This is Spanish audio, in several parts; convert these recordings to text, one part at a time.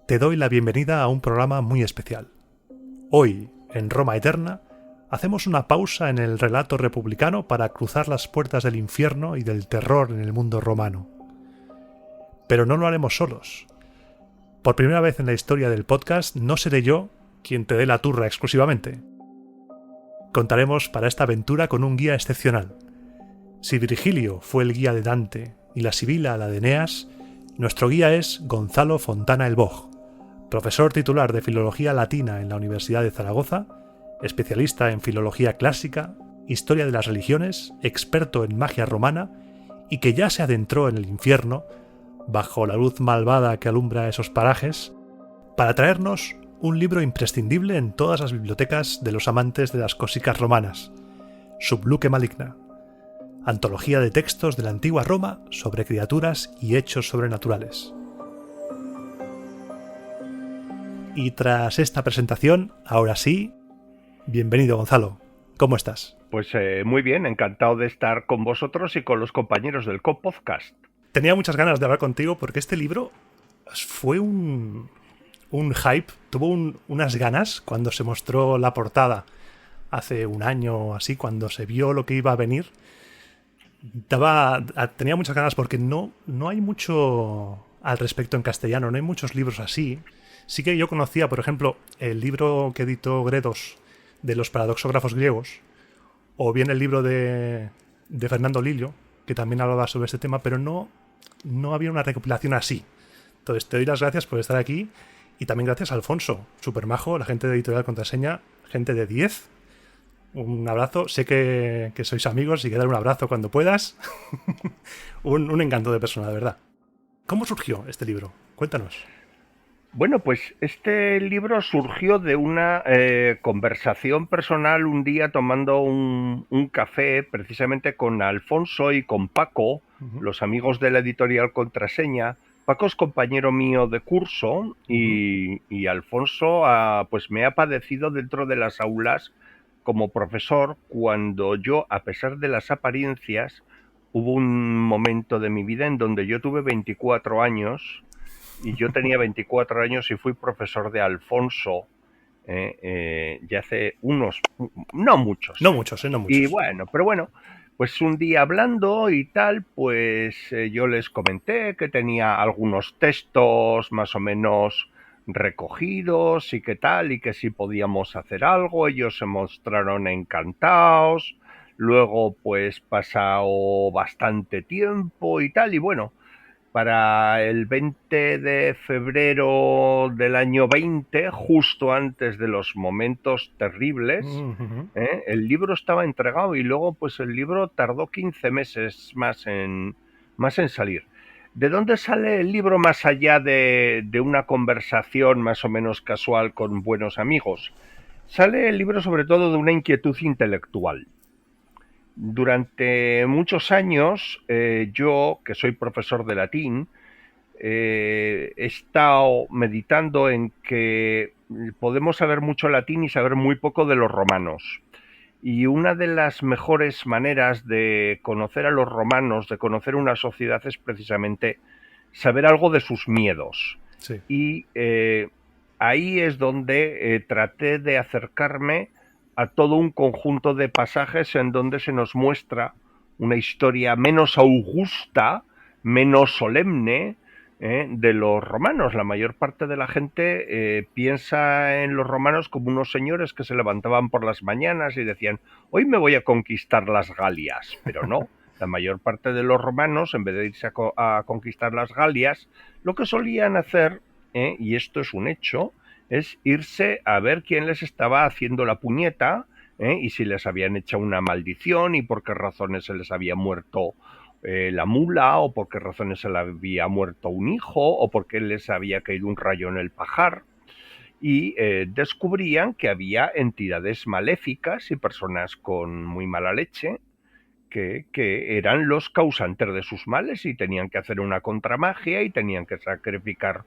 te doy la bienvenida a un programa muy especial. Hoy, en Roma Eterna, hacemos una pausa en el relato republicano para cruzar las puertas del infierno y del terror en el mundo romano. Pero no lo haremos solos. Por primera vez en la historia del podcast, no seré yo quien te dé la turra exclusivamente. Contaremos para esta aventura con un guía excepcional. Si Virgilio fue el guía de Dante y la Sibila la de Eneas, nuestro guía es Gonzalo Fontana el Boj, profesor titular de Filología Latina en la Universidad de Zaragoza, especialista en filología clásica, historia de las religiones, experto en magia romana y que ya se adentró en el infierno, bajo la luz malvada que alumbra esos parajes, para traernos un libro imprescindible en todas las bibliotecas de los amantes de las cosicas romanas, Subluce Maligna, antología de textos de la antigua Roma sobre criaturas y hechos sobrenaturales. Y tras esta presentación, ahora sí, bienvenido Gonzalo, ¿cómo estás? Pues muy bien, encantado de estar con vosotros y con los compañeros del Copodcast. Tenía muchas ganas de hablar contigo porque este libro fue un hype, tuvo unas ganas cuando se mostró la portada hace un año o así, cuando se vio lo que iba a venir. Tenía muchas ganas porque no hay mucho al respecto en castellano, no hay muchos libros así. Sí que yo conocía, por ejemplo, el libro que editó Gredos de los paradoxógrafos griegos, o bien el libro de Fernando Lillo, que también hablaba sobre este tema, pero no había una recopilación así. Entonces te doy las gracias por estar aquí y también gracias a Alfonso, supermajo, la gente de Editorial Contraseña, gente de 10. Un abrazo, sé que sois amigos y que dar un abrazo cuando puedas. un encanto de persona, de verdad. ¿Cómo surgió este libro? Cuéntanos. Bueno, pues este libro surgió de una conversación personal un día tomando un café precisamente con Alfonso y con Paco, los amigos de la Editorial Contraseña. Paco es compañero mío de curso y Alfonso pues me ha padecido dentro de las aulas como profesor cuando yo, a pesar de las apariencias, hubo un momento de mi vida en donde yo tuve 24 años y yo tenía 24 años y fui profesor de Alfonso ya hace no muchos No años. muchos, no Y muchos. bueno, pero bueno, pues un día hablando y tal, pues yo les comenté que tenía algunos textos más o menos recogidos y que tal, y que si podíamos hacer algo. Ellos se mostraron encantados. Luego pues pasado bastante tiempo y tal, y bueno, para el 20 de febrero del año 20, justo antes de los momentos terribles, el libro estaba entregado y luego pues el libro tardó 15 meses más en salir. ¿De dónde sale el libro más allá de una conversación más o menos casual con buenos amigos? Sale el libro sobre todo de una inquietud intelectual. Durante muchos años, yo, que soy profesor de latín, he estado meditando en que podemos saber mucho latín y saber muy poco de los romanos. Y una de las mejores maneras de conocer a los romanos, de conocer una sociedad, es precisamente saber algo de sus miedos. Sí. Y ahí es donde traté de acercarme a todo un conjunto de pasajes en donde se nos muestra una historia menos augusta, menos solemne, de los romanos. La mayor parte de la gente piensa en los romanos como unos señores que se levantaban por las mañanas y decían: hoy me voy a conquistar las Galias, pero no. La mayor parte de los romanos, en vez de irse a conquistar las Galias, lo que solían hacer, y esto es un hecho, es irse a ver quién les estaba haciendo la puñeta, y si les habían hecho una maldición y por qué razones se les había muerto la mula, o por qué razones se le había muerto un hijo, o por qué les había caído un rayo en el pajar. Y descubrían que había entidades maléficas y personas con muy mala leche que eran los causantes de sus males y tenían que hacer una contramagia y tenían que sacrificar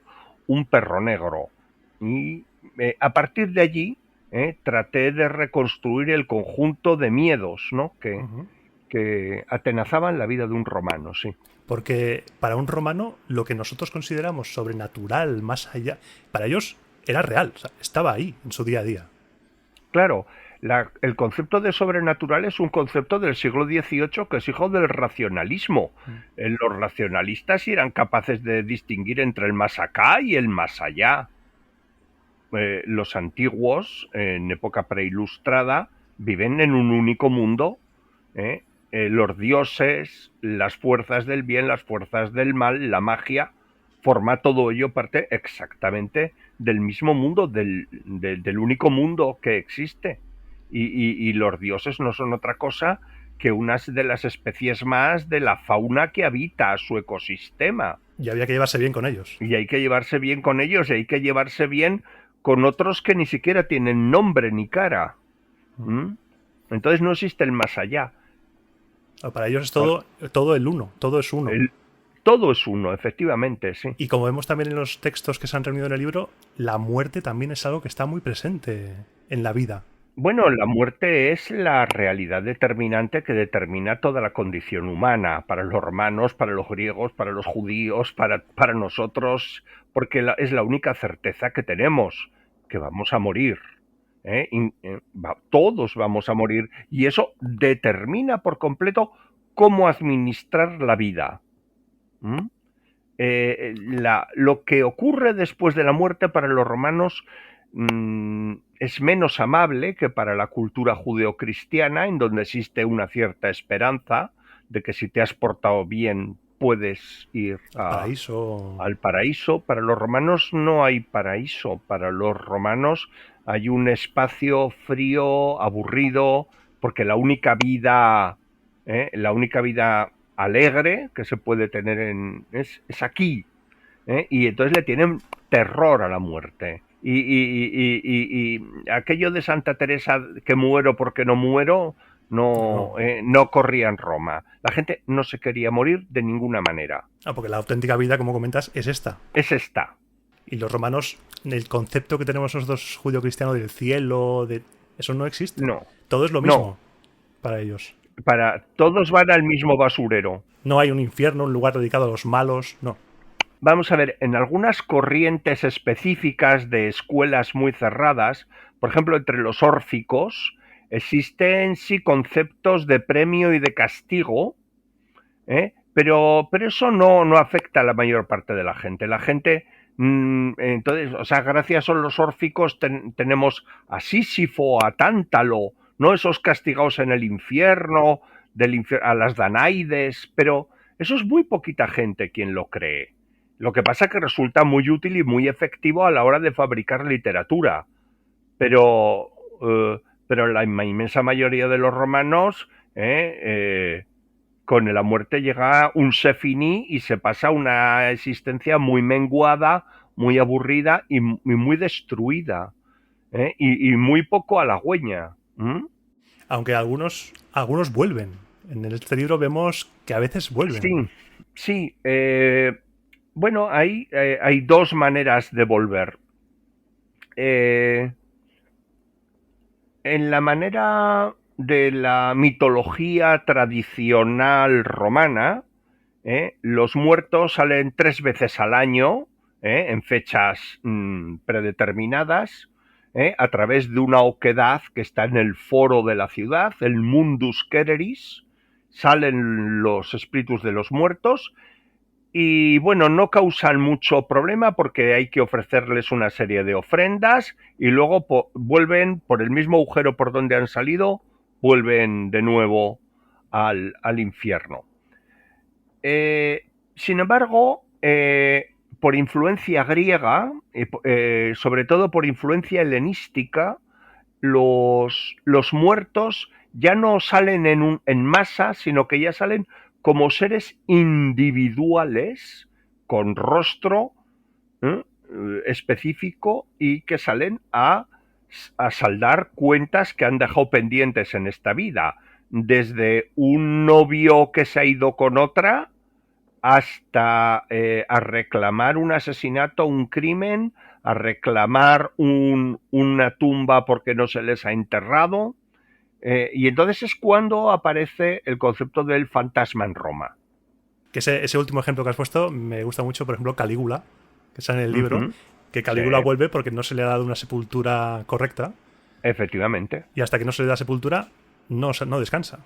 un perro negro. Y a partir de allí traté de reconstruir el conjunto de miedos, ¿no?, que que atenazaban la vida de un romano, sí. Porque para un romano lo que nosotros consideramos sobrenatural, más allá, para ellos era real, o sea, estaba ahí en su día a día. Claro, el concepto de sobrenatural es un concepto del siglo XVIII que es hijo del racionalismo. Los racionalistas sí eran capaces de distinguir entre el más acá y el más allá. Los antiguos, en época preilustrada, viven en un único mundo. Los dioses, las fuerzas del bien, las fuerzas del mal, la magia, forma todo ello parte exactamente del mismo mundo, del único mundo que existe. Y los dioses no son otra cosa que unas de las especies más de la fauna que habita su ecosistema. Y había que llevarse bien con ellos. Y hay que llevarse bien con ellos, y hay que llevarse bien con otros que ni siquiera tienen nombre ni cara. Entonces no existe el más allá. Para ellos es todo el uno, todo es uno. Todo es uno, efectivamente, sí. Y como vemos también en los textos que se han reunido en el libro, la muerte también es algo que está muy presente en la vida. Bueno, la muerte es la realidad determinante que determina toda la condición humana, para los romanos, para los griegos, para los judíos, para nosotros, porque es la única certeza que tenemos, que vamos a morir. Todos vamos a morir, y eso determina por completo cómo administrar la vida. Lo que ocurre después de la muerte para los romanos es menos amable que para la cultura judeocristiana, en donde existe una cierta esperanza de que si te has portado bien puedes ir al paraíso. Para los romanos no hay paraíso. Para los romanos hay un espacio frío, aburrido, porque la única vida alegre que se puede tener es aquí. Y entonces le tienen terror a la muerte. Y aquello de Santa Teresa, que muero porque no muero, no corría en Roma. La gente no se quería morir de ninguna manera. Porque la auténtica vida, como comentas, es esta. Es esta. Y los romanos, el concepto que tenemos nosotros judio-cristiano del cielo, eso no existe. No. Todo es lo mismo para ellos. Todos van al mismo basurero. No hay un infierno, un lugar dedicado a los malos, no. Vamos a ver, en algunas corrientes específicas de escuelas muy cerradas, por ejemplo, entre los órficos, existen sí conceptos de premio y de castigo, pero eso no afecta a la mayor parte de la gente. La gente, entonces, o sea, gracias a los órficos tenemos a Sísifo, a Tántalo, no esos castigados en el infierno, a las Danaides, pero eso es muy poquita gente quien lo cree. Lo que pasa es que resulta muy útil y muy efectivo a la hora de fabricar literatura. Pero la inmensa mayoría de los romanos, con la muerte llega un se finí y se pasa una existencia muy menguada, muy aburrida y muy destruida. Y muy poco halagüeña. Aunque algunos vuelven. En este libro vemos que a veces vuelven. Sí. Bueno, hay dos maneras de volver. En la manera de la mitología tradicional romana, los muertos salen 3 veces al año, en fechas predeterminadas, a través de una oquedad que está en el foro de la ciudad, el Mundus Ceteris. Salen los espíritus de los muertos. Y bueno, no causan mucho problema porque hay que ofrecerles una serie de ofrendas y luego vuelven por el mismo agujero por donde han salido, vuelven de nuevo al infierno. Sin embargo, por influencia griega, sobre todo por influencia helenística, los muertos ya no salen en masa, sino que ya salen como seres individuales con rostro específico y que salen a saldar cuentas que han dejado pendientes en esta vida, desde un novio que se ha ido con otra hasta a reclamar un asesinato, un crimen, a reclamar una tumba porque no se les ha enterrado. Y entonces es cuando aparece el concepto del fantasma en Roma. Que ese último ejemplo que has puesto me gusta mucho, por ejemplo, Calígula, que está en el libro, Ujú. que Sí, Calígula vuelve porque no se le ha dado una sepultura correcta efectivamente. y hasta que no se le da sepultura no descansa.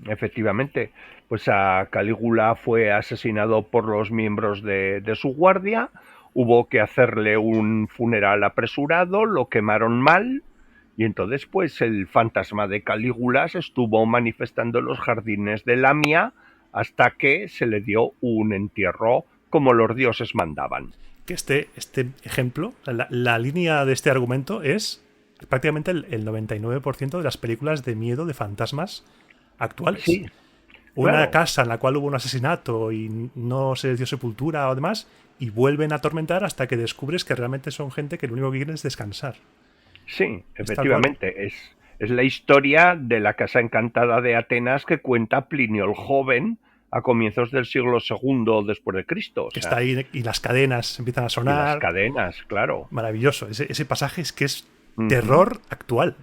Efectivamente, pues a Calígula fue asesinado por los miembros de su guardia, hubo que hacerle un funeral apresurado, lo quemaron mal, y entonces pues el fantasma de Calígula se estuvo manifestando en los jardines de Lamia hasta que se le dio un entierro como los dioses mandaban. Que este ejemplo, la línea de este argumento es prácticamente el 99% de las películas de miedo de fantasmas actuales. Sí, Una claro. casa en la cual hubo un asesinato y no se les dio sepultura o demás, y vuelven a atormentar hasta que descubres que realmente son gente que lo único que quieren es descansar. Sí, Es tal cual. efectivamente. Es la historia de la casa encantada de Atenas que cuenta Plinio el Joven a comienzos del siglo II después de Cristo. O Que está sea, ahí y las cadenas empiezan a y las sonar. cadenas, claro. Maravilloso. Ese pasaje es que es Ujú. terror actual.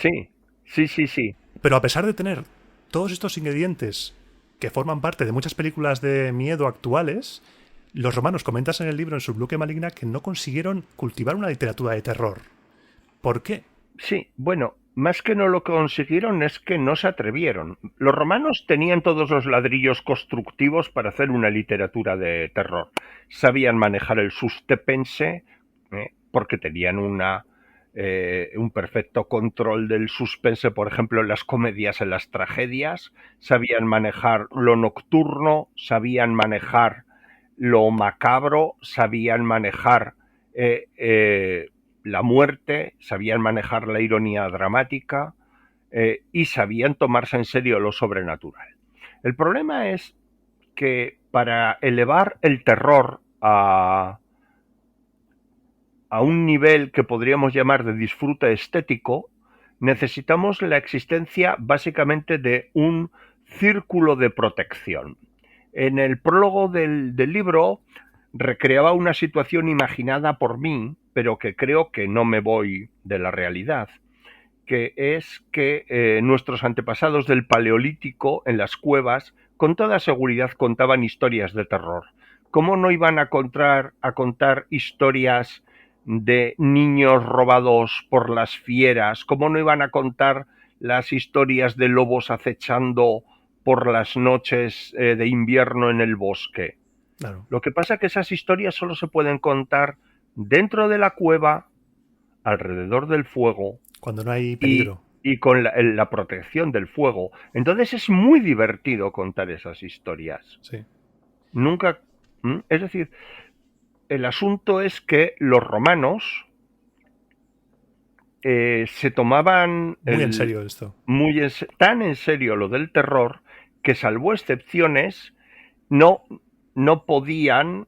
Sí, sí, sí, sí. Pero a pesar de tener todos estos ingredientes que forman parte de muchas películas de miedo actuales, los romanos, comentas en el libro, en su Bloque Maligna, que no consiguieron cultivar una literatura de terror. ¿Por qué? Sí, bueno, más que no lo consiguieron es que no se atrevieron. Los romanos tenían todos los ladrillos constructivos para hacer una literatura de terror. Sabían manejar el suspense, porque tenían un perfecto control del suspense, por ejemplo, en las comedias, en las tragedias. Sabían manejar lo nocturno, sabían manejar lo macabro, sabían manejar eh, eh, la muerte, sabían manejar la ironía dramática y sabían tomarse en serio lo sobrenatural. El problema es que para elevar el terror a un nivel que podríamos llamar de disfrute estético, necesitamos la existencia básicamente de un círculo de protección. En el prólogo del libro recreaba una situación imaginada por mí, pero que creo que no me voy de la realidad, que es que nuestros antepasados del Paleolítico en las cuevas con toda seguridad contaban historias de terror. ¿Cómo no iban a contar historias de niños robados por las fieras? ¿Cómo no iban a contar las historias de lobos acechando por las noches de invierno en el bosque? Claro. Lo que pasa es que esas historias solo se pueden contar dentro de la cueva, alrededor del fuego Cuando no hay y, peligro. y con la protección del fuego. Entonces es muy divertido contar esas historias. Sí. Nunca... Es decir, el asunto es que los romanos se tomaban Muy en serio esto. tan en serio lo del terror que, salvo excepciones, no, no podían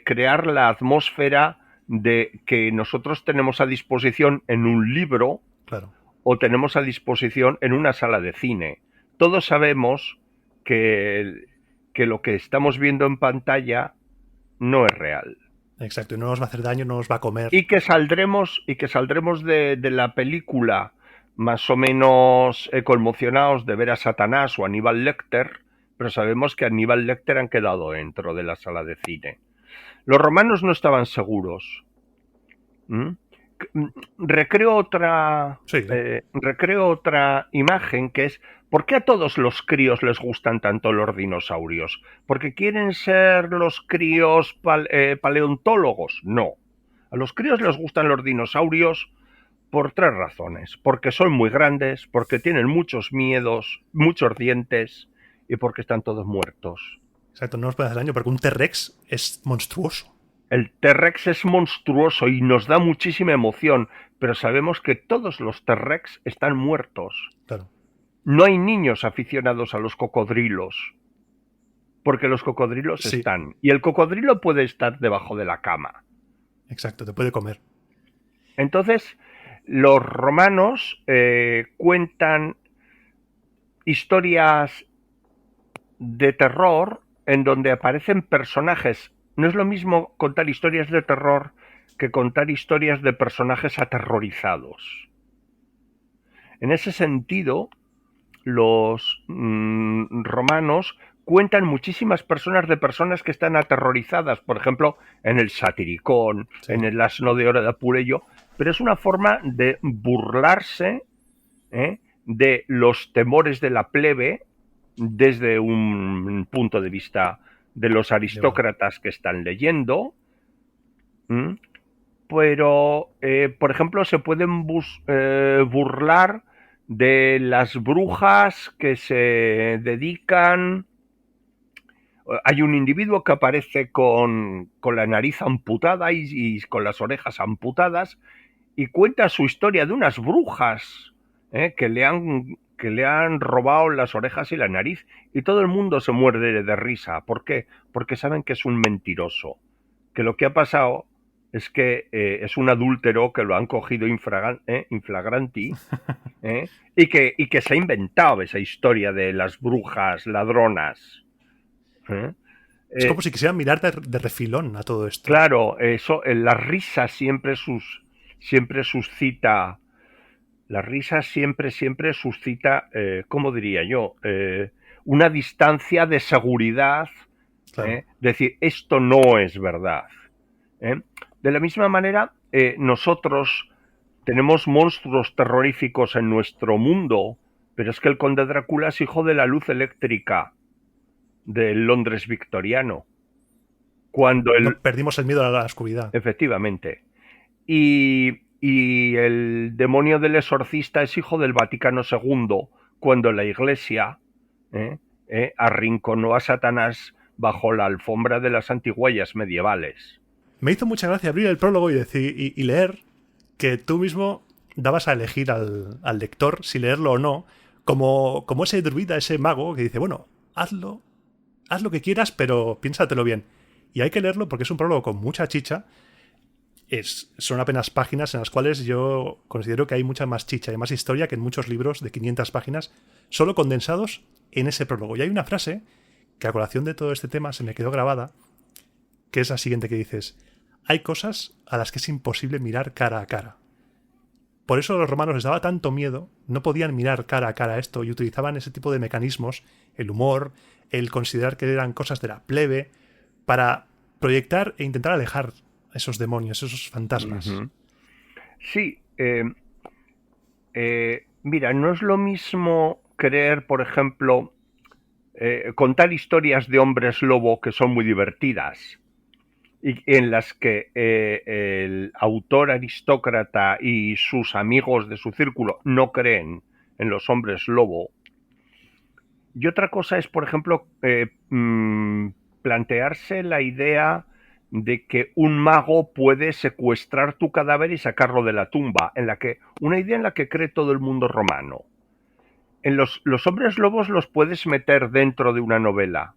crear la atmósfera de que nosotros tenemos a disposición en un libro Claro. o tenemos a disposición en una sala de cine. Todos sabemos que lo que estamos viendo en pantalla no es real. Exacto. Y no nos va a hacer daño, no nos va a comer. Y que saldremos de la película más o menos conmocionados de ver a Satanás o a Aníbal Lecter, pero sabemos que Aníbal Lecter han quedado dentro de la sala de cine. Los romanos no estaban seguros. ¿Mm? Sí. Recreo otra imagen que es: ¿por qué a todos los críos les gustan tanto los dinosaurios? ¿Porque quieren ser los críos paleontólogos? No. A los críos les gustan los dinosaurios por tres razones: porque son muy grandes, porque tienen muchos miedos, muchos dientes y porque están todos muertos. Exacto. No nos puede hacer daño porque un T-Rex es monstruoso. El T-Rex es monstruoso y nos da muchísima emoción, pero sabemos que todos los T-Rex están muertos. Claro. No hay niños aficionados a los cocodrilos, porque los cocodrilos Sí. están. Y el cocodrilo puede estar debajo de la cama. Exacto. Te puede comer. Entonces, los romanos cuentan historias de terror en donde aparecen personajes. No es lo mismo contar historias de terror que contar historias de personajes aterrorizados. En ese sentido, los romanos cuentan muchísimas personas de personas que están aterrorizadas, por ejemplo, en el Satiricón, Sí. en el Asno de Oro de Apuleyo, pero es una forma de burlarse de los temores de la plebe desde un punto de vista de los aristócratas que están leyendo, pero, por ejemplo, se pueden burlar de las brujas que se dedican. Hay un individuo que aparece con la nariz amputada y con las orejas amputadas y cuenta su historia de unas brujas que le han robado las orejas y la nariz, y todo el mundo se muerde de risa. ¿Por qué? Porque saben que es un mentiroso, que lo que ha pasado es que es un adúltero que lo han cogido inflagranti, y que se ha inventado esa historia de las brujas ladronas. Es como si quisieran mirar de refilón a todo esto. Claro, eso, la risa siempre suscita, la risa siempre suscita, ¿cómo diría yo? Una distancia de seguridad, Claro. decir, esto no es verdad. De la misma manera, nosotros tenemos monstruos terroríficos en nuestro mundo, pero es que el conde Drácula es hijo de la luz eléctrica del Londres victoriano. Cuando No perdimos el miedo a la oscuridad. Efectivamente. Y el demonio del exorcista es hijo del Vaticano II, cuando la Iglesia arrinconó a Satanás bajo la alfombra de las antiguallas medievales. Me hizo mucha gracia abrir el prólogo y leer que tú mismo dabas a elegir al lector si leerlo o no, como ese druida, ese mago que dice, bueno, haz lo que quieras, pero piénsatelo bien. Y hay que leerlo porque es un prólogo con mucha chicha. Son apenas páginas en las cuales yo considero que hay mucha más chicha y más historia que en muchos libros de 500 páginas, solo condensados en ese prólogo. Y hay una frase que a colación de todo este tema se me quedó grabada, que es la siguiente que dices: hay cosas a las que es imposible mirar cara a cara. Por eso a los romanos les daba tanto miedo, no podían mirar cara a cara esto y utilizaban ese tipo de mecanismos, el humor, el considerar que eran cosas de la plebe, para proyectar e intentar alejar esos demonios, esos fantasmas. Uh-huh. Sí, mira, no es lo mismo creer, por ejemplo, contar historias de hombres lobo que son muy divertidas y en las que el autor aristócrata y sus amigos de su círculo no creen en los hombres lobo. Y otra cosa es, por ejemplo, plantearse la idea de que un mago puede secuestrar tu cadáver y sacarlo de la tumba, una idea en la que cree todo el mundo romano. En los hombres lobos los puedes meter dentro de una novela.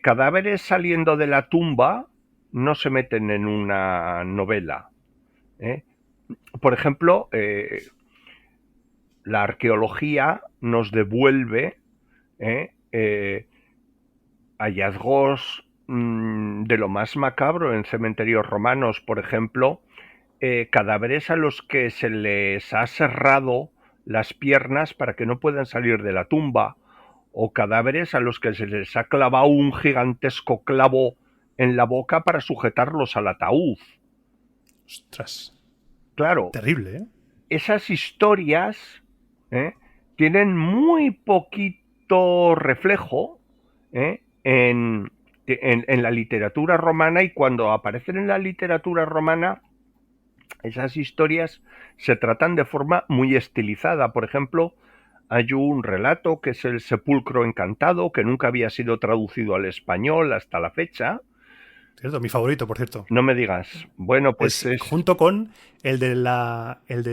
Cadáveres saliendo de la tumba no se meten en una novela. Por ejemplo, la arqueología nos devuelve hallazgos de lo más macabro en cementerios romanos, por ejemplo, cadáveres a los que se les ha cerrado las piernas para que no puedan salir de la tumba, o cadáveres a los que se les ha clavado un gigantesco clavo en la boca para sujetarlos al ataúd. Ostras. Claro. Terrible, ¿eh? Esas historias tienen muy poquito reflejo en la literatura romana, y cuando aparecen en la literatura romana, esas historias se tratan de forma muy estilizada. Por ejemplo, hay un relato que es El sepulcro encantado, que nunca había sido traducido al español hasta la fecha. ¿Cierto? Mi favorito, por cierto. No me digas. Bueno, pues es... junto con el de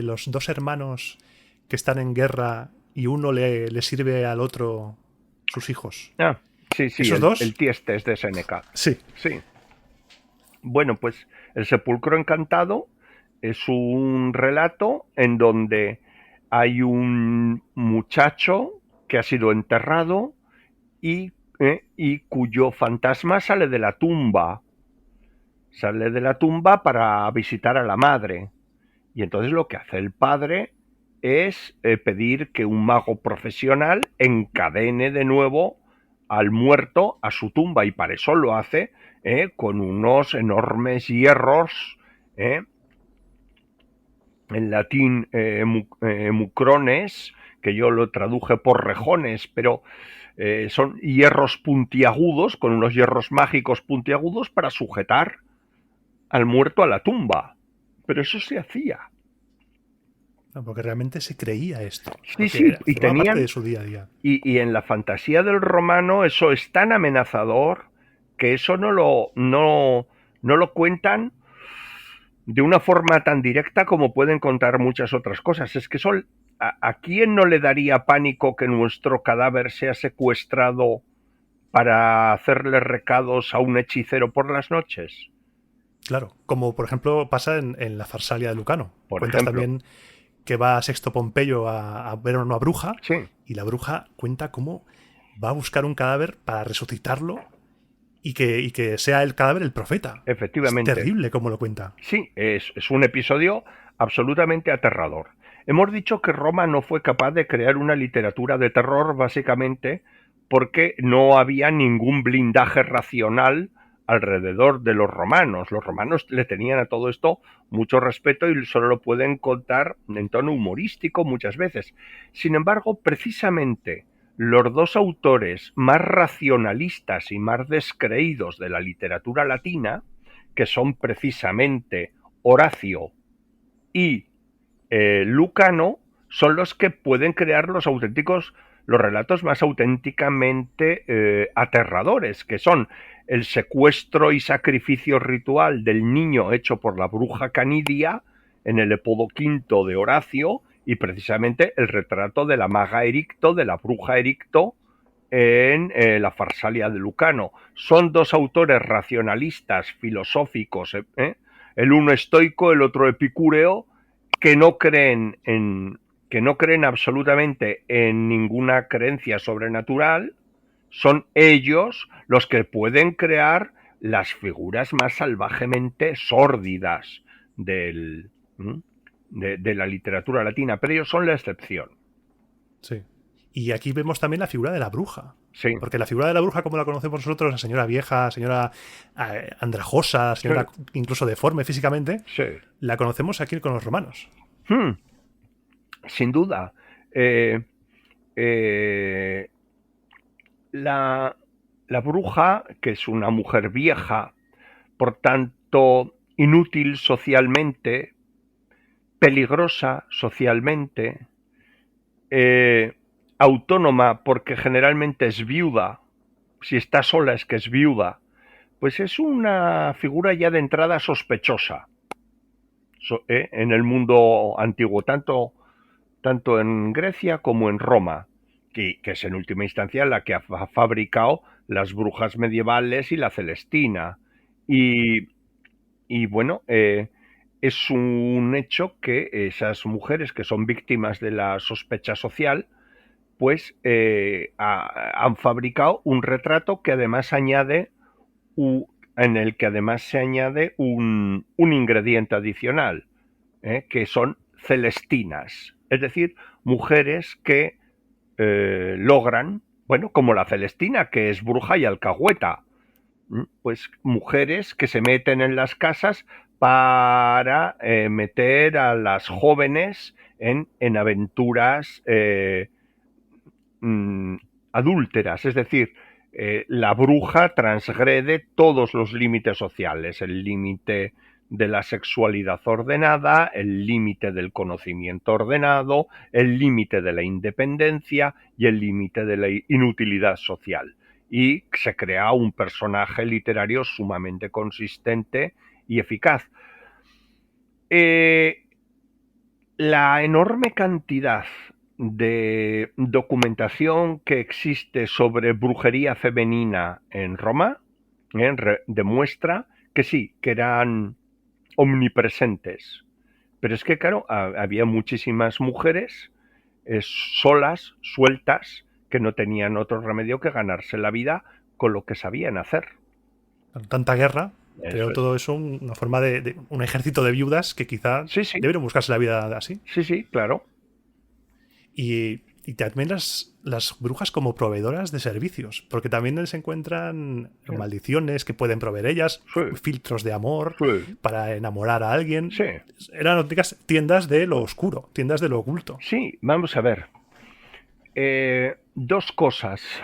los dos hermanos que están en guerra y uno le sirve al otro sus hijos. Ah, sí, ¿Esos dos? El Tiestes de Séneca. Sí. Sí. Bueno, pues El sepulcro encantado es un relato en donde hay un muchacho que ha sido enterrado y cuyo fantasma sale de la tumba. Sale de la tumba para visitar a la madre. Y entonces lo que hace el padre es pedir que un mago profesional encadene de nuevo al muerto a su tumba, y para eso lo hace con unos enormes hierros, en latín mucrones, que yo lo traduje por rejones, pero son hierros puntiagudos, con unos hierros mágicos puntiagudos para sujetar al muerto a la tumba. Pero eso se hacía. No, porque realmente se creía esto. Sí, sí, y formaba parte tenían, de su día a día. y en la fantasía del romano eso es tan amenazador que eso no lo cuentan de una forma tan directa como pueden contar muchas otras cosas. Es que ¿a quién no le daría pánico que nuestro cadáver sea secuestrado para hacerle recados a un hechicero por las noches? Claro, como por ejemplo pasa en la Farsalia de Lucano. Por Cuentas ejemplo. también que va a Sexto Pompeyo a ver a una bruja, Sí. y la bruja cuenta cómo va a buscar un cadáver para resucitarlo y que sea el cadáver el profeta. Efectivamente. Es terrible como lo cuenta. Sí, es un episodio absolutamente aterrador. Hemos dicho que Roma no fue capaz de crear una literatura de terror básicamente porque no había ningún blindaje racional alrededor de los romanos. Los romanos le tenían a todo esto mucho respeto y solo lo pueden contar en tono humorístico muchas veces. Sin embargo, precisamente los dos autores más racionalistas y más descreídos de la literatura latina, que son precisamente Horacio y Lucano, son los que pueden crear los relatos más auténticamente aterradores, que son el secuestro y sacrificio ritual del niño hecho por la bruja Canidia en el Epodo V de Horacio, y precisamente el retrato de la maga Ericto, de la bruja Ericto, en la Farsalia de Lucano. Son dos autores racionalistas, filosóficos, el uno estoico, el otro epicúreo, que no creen absolutamente en ninguna creencia sobrenatural. Son ellos los que pueden crear las figuras más salvajemente sórdidas de la literatura latina, pero ellos son la excepción. Sí. Y aquí vemos también la figura de la bruja. Sí. Porque la figura de la bruja, como la conocemos nosotros, la señora vieja, señora andrajosa, señora incluso deforme físicamente, sí, la conocemos aquí con los romanos. Sin duda. La bruja, que es una mujer vieja, por tanto inútil socialmente, peligrosa socialmente, autónoma porque generalmente es viuda, si está sola es que es viuda, pues es una figura ya de entrada sospechosa en el mundo antiguo, tanto en Grecia como en Roma, que es en última instancia la que ha fabricado las brujas medievales y la Celestina. Y bueno, es un hecho que esas mujeres que son víctimas de la sospecha social, pues han fabricado un retrato que además añade en el que además se añade un ingrediente adicional, que son celestinas, es decir, mujeres que logran, bueno, como la Celestina, que es bruja y alcahueta, pues mujeres que se meten en las casas para meter a las jóvenes en aventuras adúlteras, es decir, la bruja transgrede todos los límites sociales, el límite de la sexualidad ordenada, el límite del conocimiento ordenado, el límite de la independencia y el límite de la inutilidad social. Y se crea un personaje literario sumamente consistente y eficaz. La enorme cantidad de documentación que existe sobre brujería femenina en Roma demuestra que sí, que eran omnipresentes. Pero es que, claro, había muchísimas mujeres solas, sueltas, que no tenían otro remedio que ganarse la vida con lo que sabían hacer. Tanta guerra, creo todo eso una forma de un ejército de viudas que quizá sí. debieron buscarse la vida así. Sí, claro. Y también las brujas como proveedoras de servicios, porque también se encuentran maldiciones que pueden proveer ellas, Sí. filtros de amor Sí. para enamorar a alguien. Sí. Eran auténticas tiendas de lo oscuro, tiendas de lo oculto. Sí, vamos a ver. Dos cosas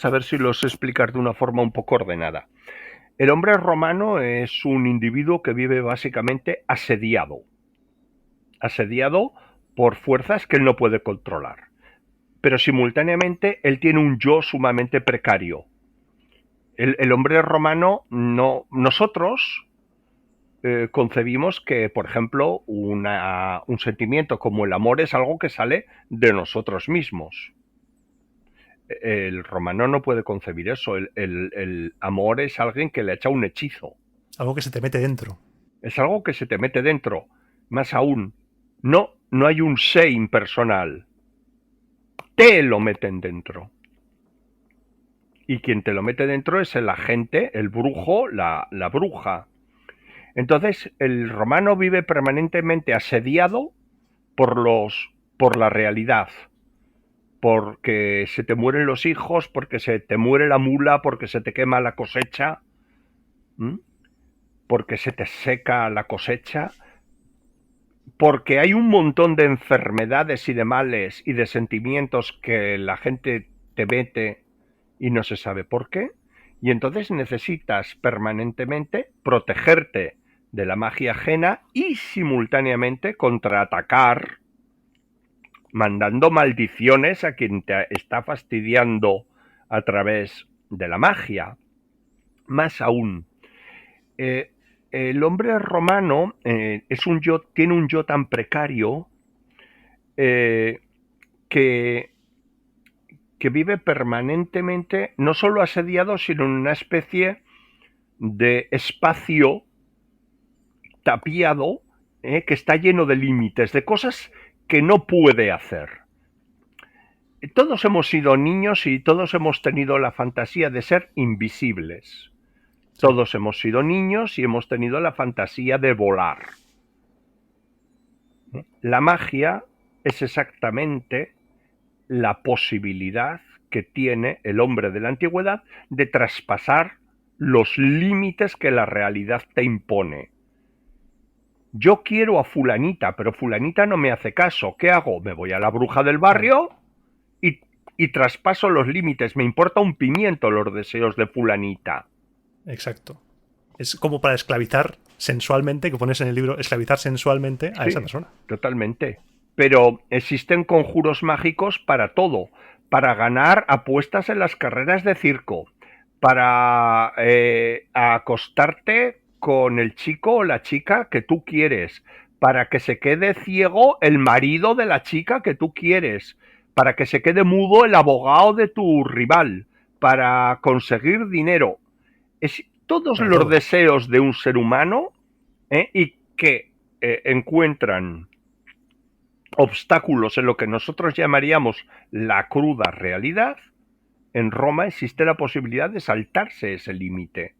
a ver si los explicar de una forma un poco ordenada. El hombre romano es un individuo que vive básicamente asediado por fuerzas que él no puede controlar, pero simultáneamente él tiene un yo sumamente precario. El hombre romano, nosotros concebimos que, por ejemplo, un sentimiento como el amor es algo que sale de nosotros mismos. El romano no puede concebir eso. El amor es alguien que le echa un hechizo. Algo que se te mete dentro. Es algo que se te mete dentro. Más aún, no hay un sé impersonal. Te lo meten dentro. Y quien te lo mete dentro es el agente, el brujo, la bruja. Entonces, el romano vive permanentemente asediado por la realidad. Porque se te mueren los hijos, porque se te muere la mula, porque se te quema la cosecha, porque se te seca la cosecha, porque hay un montón de enfermedades y de males y de sentimientos que la gente te mete y no se sabe por qué, y entonces necesitas permanentemente protegerte de la magia ajena y simultáneamente contraatacar mandando maldiciones a quien te está fastidiando a través de la magia. Más aún, el hombre romano tiene un yo tan precario que vive permanentemente, no solo asediado, sino en una especie de espacio tapiado que está lleno de límites, de cosas que no puede hacer. Todos hemos sido niños y todos hemos tenido la fantasía de ser invisibles. Sí. Todos hemos sido niños y hemos tenido la fantasía de volar. La magia es exactamente la posibilidad que tiene el hombre de la antigüedad de traspasar los límites que la realidad te impone. Yo quiero a fulanita, pero fulanita no me hace caso. ¿Qué hago? Me voy a la bruja del barrio y traspaso los límites. Me importa un pimiento los deseos de fulanita. Exacto. Es como para esclavizar sensualmente, que pones en el libro, esclavizar sensualmente a esa persona. Totalmente. Pero existen conjuros mágicos para todo. Para ganar apuestas en las carreras de circo. Para acostarte con el chico o la chica que tú quieres. Para que se quede ciego el marido de la chica que tú quieres. Para que se quede mudo el abogado de tu rival. Para conseguir dinero. Todos los deseos de un ser humano y que encuentran obstáculos en lo que nosotros llamaríamos la cruda realidad. En Roma existe la posibilidad de saltarse ese límite.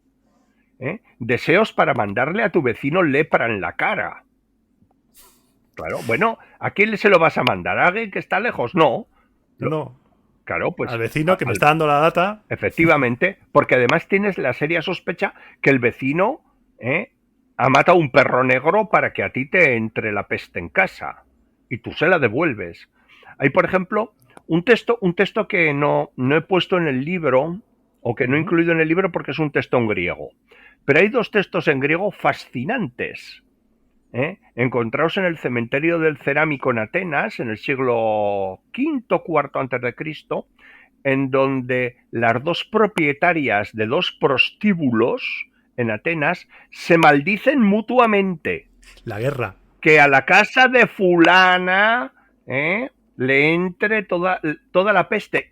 Deseos para mandarle a tu vecino lepra en la cara. Claro, bueno, ¿a quién se lo vas a mandar? ¿A alguien que está lejos? No. Claro, pues al vecino que me está dando la data. Efectivamente, porque además tienes la seria sospecha que el vecino ha matado a un perro negro para que a ti te entre la peste en casa y tú se la devuelves. Hay, por ejemplo, un texto que no he puesto en el libro o que no he incluido en el libro porque es un texto en griego. Pero hay dos textos en griego fascinantes, encontrados en el cementerio del Cerámico en Atenas, en el siglo V o IV antes de Cristo, en donde las dos propietarias de dos prostíbulos en Atenas se maldicen mutuamente. La guerra. Que a la casa de fulana le entre toda la peste,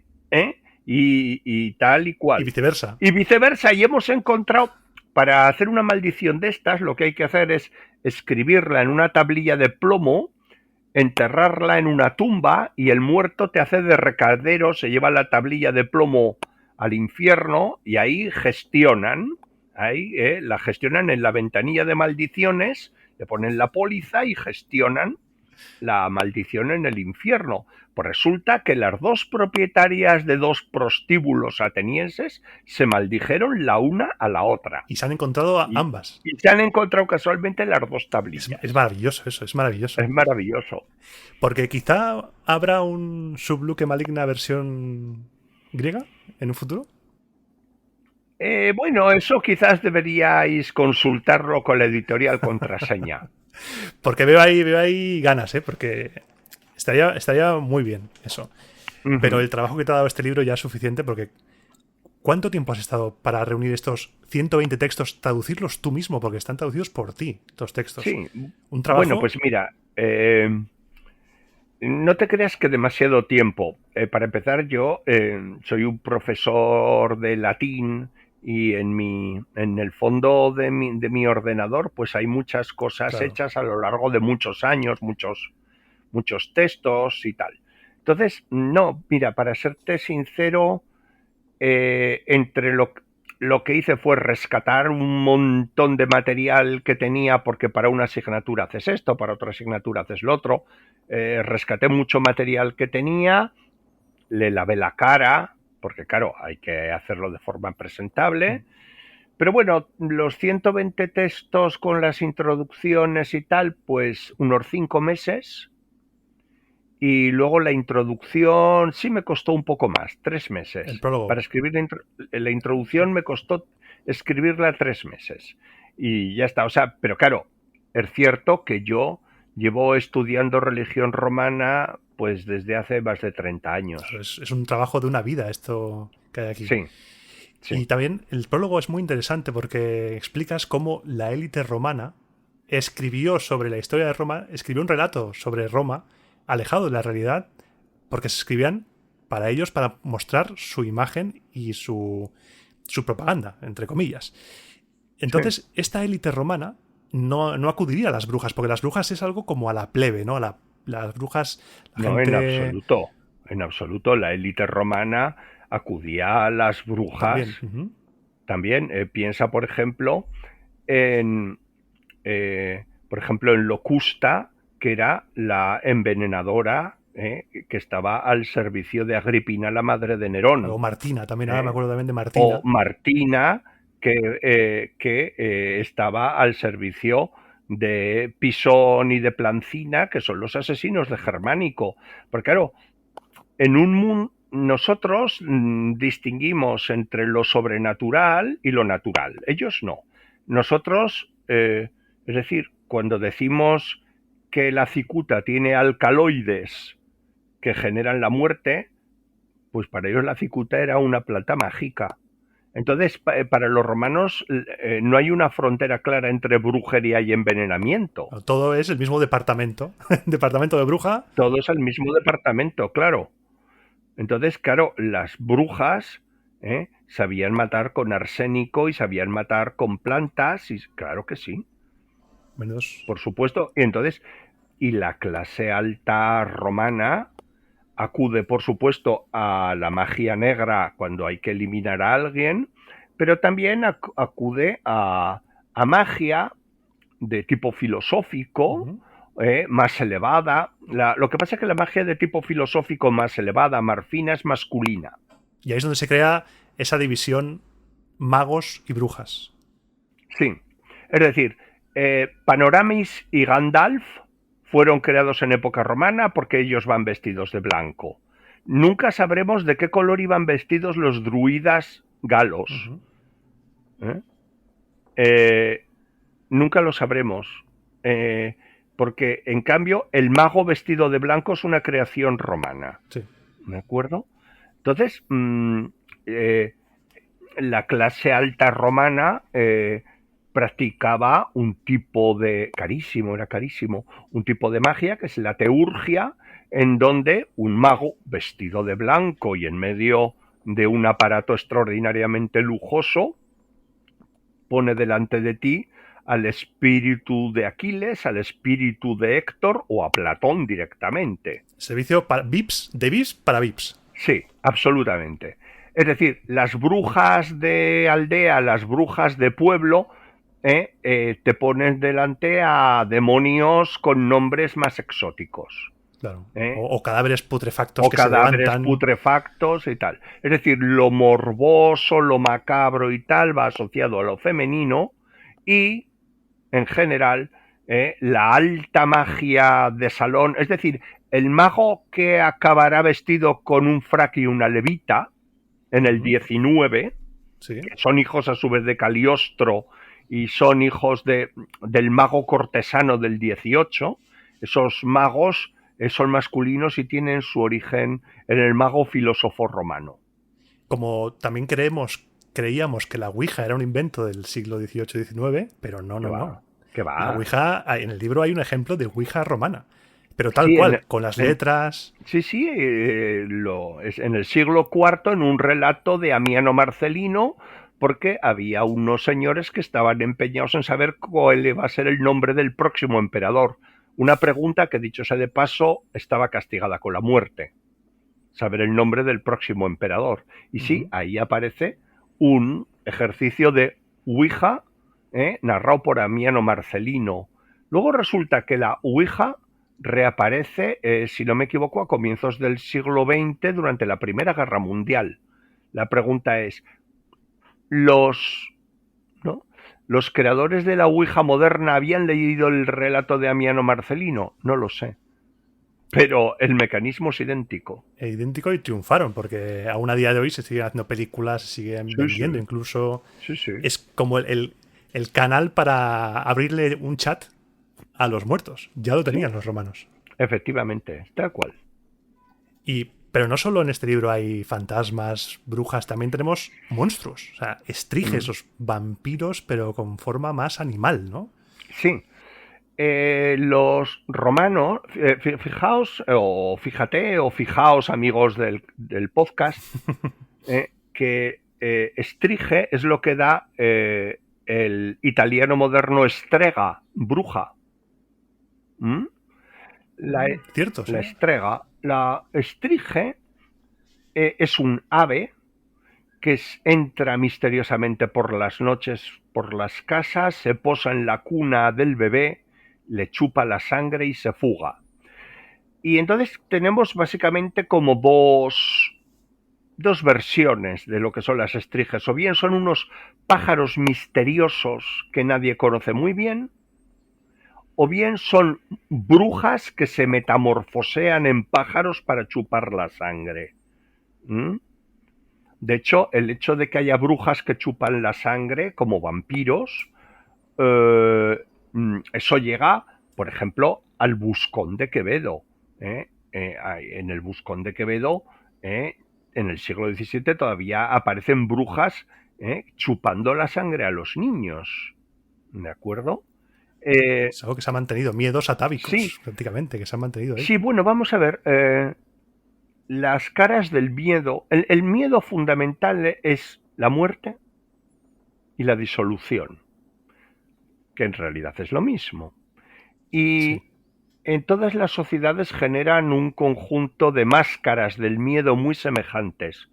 y tal y cual. Y viceversa. Y viceversa, y hemos encontrado, para hacer una maldición de estas, lo que hay que hacer es escribirla en una tablilla de plomo, enterrarla en una tumba y el muerto te hace de recadero, se lleva la tablilla de plomo al infierno y ahí gestionan, la gestionan en la ventanilla de maldiciones, le ponen la póliza y gestionan la maldición en el infierno. Pues resulta que las dos propietarias de dos prostíbulos atenienses se maldijeron la una a la otra. Y se han encontrado ambas. Y se han encontrado casualmente las dos tablillas. Es maravilloso eso, es maravilloso. Es maravilloso. Porque quizá habrá un Subluque Maligna versión griega en un futuro. Bueno, eso quizás deberíais consultarlo con la editorial Contraseña. Porque veo ahí ganas, porque estaría muy bien eso. Uh-huh. Pero el trabajo que te ha dado este libro ya es suficiente porque ¿cuánto tiempo has estado para reunir estos 120 textos, traducirlos tú mismo? Porque están traducidos por ti, estos textos. Sí. Un trabajo... Bueno, pues mira, no te creas que demasiado tiempo. Para empezar, yo soy un profesor de latín y en el fondo de mi ordenador pues hay muchas cosas hechas a lo largo de muchos años, muchos textos y tal. Entonces, no, mira, para serte sincero, entre lo que hice fue rescatar un montón de material que tenía, porque para una asignatura haces esto, para otra asignatura haces lo otro. Rescaté mucho material que tenía, le lavé la cara, porque claro, hay que hacerlo de forma presentable. Pero bueno, los 120 textos con las introducciones y tal, pues unos 5 meses. Y luego la introducción sí me costó un poco más, 3 meses. El prólogo. Para escribir la introducción me costó escribirla 3 meses. Y ya está, o sea, pero claro, es cierto que yo llevo estudiando religión romana pues desde hace más de 30 años. Claro, es un trabajo de una vida esto que hay aquí. Sí. Y también el prólogo es muy interesante porque explicas cómo la élite romana escribió sobre la historia de Roma, escribió un relato sobre Roma alejado de la realidad, porque se escribían para ellos, para mostrar su imagen y su propaganda, entre comillas. Entonces, esta élite romana no acudiría a las brujas, porque las brujas es algo como a la plebe, ¿no? Las brujas... No, gente... en absoluto. La élite romana acudía a las brujas. También piensa, por ejemplo, en Locusta, que era la envenenadora que estaba al servicio de Agripina, la madre de Nerón. O Martina, también ahora me acuerdo también de Martina. O Martina, que estaba al servicio de Pisón y de Plancina, que son los asesinos de Germánico. Porque claro, en un mundo nosotros distinguimos entre lo sobrenatural y lo natural. Ellos no. Nosotros, es decir, cuando decimos que la cicuta tiene alcaloides que generan la muerte, pues para ellos la cicuta era una planta mágica. Entonces, para los romanos no hay una frontera clara entre brujería y envenenamiento. Todo es el mismo departamento. Departamento de bruja. Todo es el mismo departamento, claro. Entonces, claro, las brujas sabían matar con arsénico y sabían matar con plantas, y claro que sí. Menos... Por supuesto. Y entonces, y la clase alta romana acude, por supuesto, a la magia negra cuando hay que eliminar a alguien, pero también acude a magia de tipo filosófico, más elevada. Lo que pasa es que la magia de tipo filosófico más elevada, más fina, es masculina. Y ahí es donde se crea esa división magos y brujas. Sí. Es decir, Panoramis y Gandalf fueron creados en época romana porque ellos van vestidos de blanco. Nunca sabremos de qué color iban vestidos los druidas galos. Nunca lo sabremos. Porque, en cambio, el mago vestido de blanco es una creación romana. Sí. ¿De acuerdo? Entonces, la clase alta romana practicaba un tipo de... era carísimo, un tipo de magia que es la teurgia, en donde un mago vestido de blanco y en medio de un aparato extraordinariamente lujoso pone delante de ti al espíritu de Aquiles, al espíritu de Héctor o a Platón directamente. Servicio para VIPs, de VIPs para VIPs. Sí, absolutamente. Es decir, las brujas de aldea, las brujas de pueblo, te pones delante a demonios con nombres más exóticos. Claro. ¿Eh? O cadáveres putrefactos O que se cadáveres levantan. putrefactos y tal. Es decir, lo morboso, lo macabro y tal va asociado a lo femenino y, en general, la alta magia de salón, es decir, el mago que acabará vestido con un frac y una levita en el 19, Sí. que son hijos a su vez de Caliostro y son hijos del mago cortesano del 18, esos magos son masculinos y tienen su origen en el mago filósofo romano. Como también creíamos que la Ouija era un invento del siglo XVIII-XIX, pero no, ¿Qué no, va? no. ¿Qué La va? Ouija, en el libro hay un ejemplo de Ouija romana, pero tal Sí, cual, con las letras. sí, en el siglo IV, en un relato de Amiano Marcelino, porque había unos señores que estaban empeñados en saber cuál iba a ser el nombre del próximo emperador. Una pregunta que, dicho sea de paso, estaba castigada con la muerte. Saber el nombre del próximo emperador. Y sí, ahí aparece un ejercicio de Ouija, narrado por Amiano Marcelino. Luego resulta que la Ouija reaparece, si no me equivoco, a comienzos del siglo XX durante la Primera Guerra Mundial. La pregunta es, ¿los, ¿no? ¿los creadores de la Ouija moderna habían leído el relato de Amiano Marcelino? No lo sé. Pero el mecanismo es idéntico. E idéntico y triunfaron, porque aún a día de hoy se siguen haciendo películas, se siguen Sí, sí. vendiendo, incluso Sí, sí. es como el canal para abrirle un chat a los muertos. Ya lo tenían los romanos. Efectivamente, tal cual. Pero no solo en este libro hay fantasmas, brujas, también tenemos monstruos. O sea, estriges, los vampiros, pero con forma más animal, ¿no? Sí. Los romanos, fijaos, o fíjate, o fijaos, amigos del podcast, que estrige es lo que da el italiano moderno estrega, bruja. ¿Mm? Cierto, La sí. estrega, la estrige es un ave que entra misteriosamente por las noches por las casas, se posa en la cuna del bebé, le chupa la sangre y se fuga. Y entonces tenemos básicamente como dos versiones de lo que son las estriges. O bien son unos pájaros misteriosos que nadie conoce muy bien, o bien son brujas que se metamorfosean en pájaros para chupar la sangre. ¿Mm? De hecho, el hecho de que haya brujas que chupan la sangre como vampiros, eso llega, por ejemplo, al Buscón de Quevedo. En el Buscón de Quevedo, en el siglo XVII todavía aparecen brujas chupando la sangre a los niños. ¿De acuerdo? Es algo que se ha mantenido. Miedos Sí, atávicos, prácticamente, que se han mantenido ahí. sí, bueno, vamos a ver. Las caras del miedo. El miedo fundamental es la muerte y la disolución, que en realidad es lo mismo. Y Sí. en todas las sociedades generan un conjunto de máscaras del miedo muy semejantes.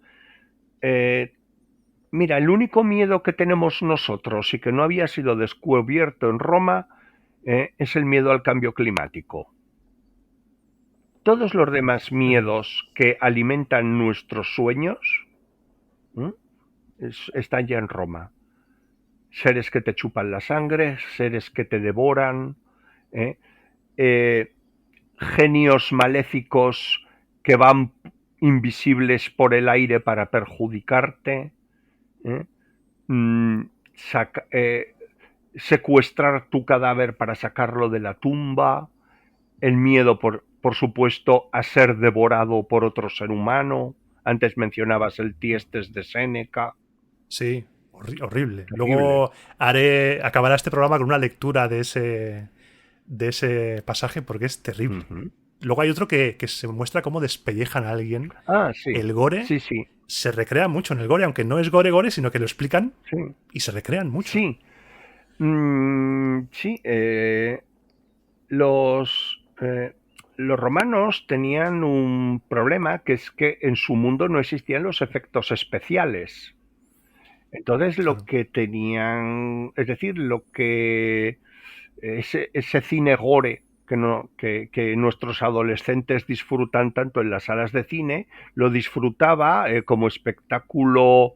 Mira, el único miedo que tenemos nosotros y que no había sido descubierto en Roma es el miedo al cambio climático. Todos los demás miedos que alimentan nuestros sueños están ya en Roma. Seres que te chupan la sangre, seres que te devoran, genios maléficos que van invisibles por el aire para perjudicarte, secuestrar tu cadáver para sacarlo de la tumba, el miedo, por supuesto, a ser devorado por otro ser humano. Antes mencionabas el Tiestes de Séneca. Sí, horrible. Terrible. Luego acabará este programa con una lectura de ese pasaje porque es terrible. Uh-huh. Luego hay otro que se muestra cómo despellejan a alguien. Ah, sí. El gore Sí, sí. se recrea mucho en el gore, aunque no es gore gore, sino que lo explican Sí. y se recrean mucho. Sí. Sí. Los romanos tenían un problema, que es que en su mundo no existían los efectos especiales. Entonces lo claro. que tenían, es decir, lo que ese cine gore que, no, que nuestros adolescentes disfrutan tanto en las salas de cine, lo disfrutaba como espectáculo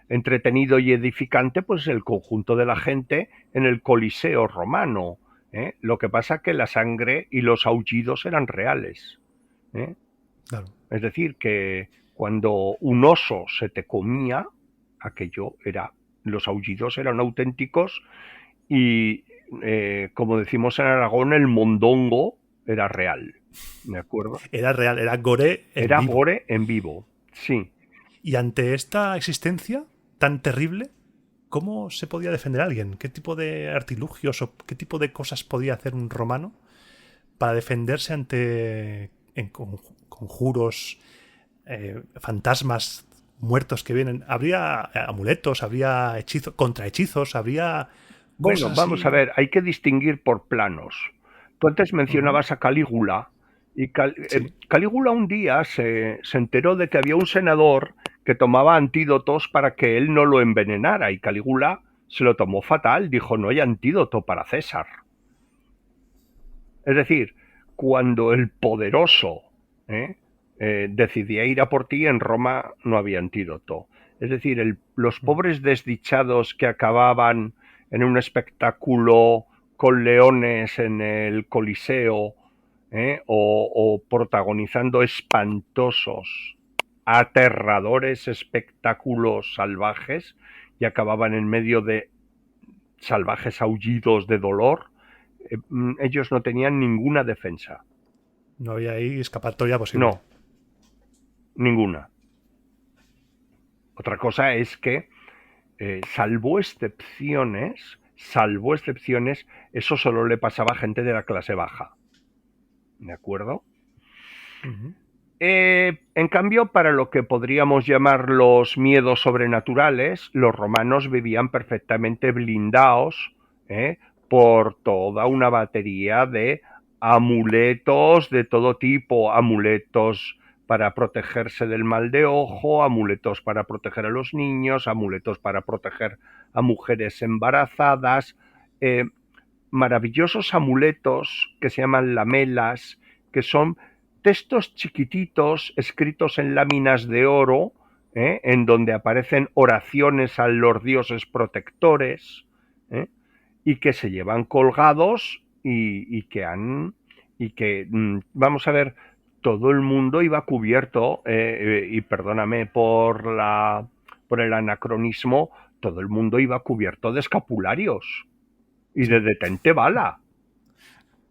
entretenido y edificante, pues el conjunto de la gente en el Coliseo romano. Lo que pasa que la sangre y los aullidos eran reales. ¿eh? Claro. Es decir, que cuando un oso se te comía, aquello era, los aullidos eran auténticos y, como decimos en Aragón, el mondongo era real, ¿de acuerdo? Era real, era gore en Era vivo. gore en vivo, sí. Y ante esta existencia tan terrible, ¿cómo se podía defender a alguien? ¿Qué tipo de artilugios o qué tipo de cosas podía hacer un romano para defenderse ante conjuros, fantasmas muertos que vienen? ¿Habría amuletos, habría hechizos, contrahechizos, habría Bueno, cosas vamos a así? ver, hay que distinguir por planos. Tú antes Ujú. mencionabas a Calígula, y Sí. Calígula un día se enteró de que había un senador que tomaba antídotos para que él no lo envenenara, y Calígula se lo tomó fatal, dijo, no hay antídoto para César. Es decir, cuando el poderoso ¿eh? Decidía ir a por ti, en Roma no había antídoto. Es decir, los pobres desdichados que acababan en un espectáculo con leones en el Coliseo o protagonizando espantosos, aterradores espectáculos salvajes y acababan en medio de salvajes aullidos de dolor, ellos no tenían ninguna defensa. No había ahí escapatoria posible. No, ninguna. Otra cosa es que, salvo excepciones, eso solo le pasaba a gente de la clase baja. ¿De acuerdo? Ujú. En cambio, para lo que podríamos llamar los miedos sobrenaturales, los romanos vivían perfectamente blindados por toda una batería de amuletos de todo tipo, amuletos para protegerse del mal de ojo, amuletos para proteger a los niños, amuletos para proteger a mujeres embarazadas, eh, maravillosos amuletos que se llaman lamelas, que son textos chiquititos escritos en láminas de oro, en donde aparecen oraciones a los dioses protectores, ¿eh? Y que se llevan colgados y que han y que vamos a ver, todo el mundo iba cubierto, y perdóname por el anacronismo, todo el mundo iba cubierto de escapularios y de Sí. detente bala,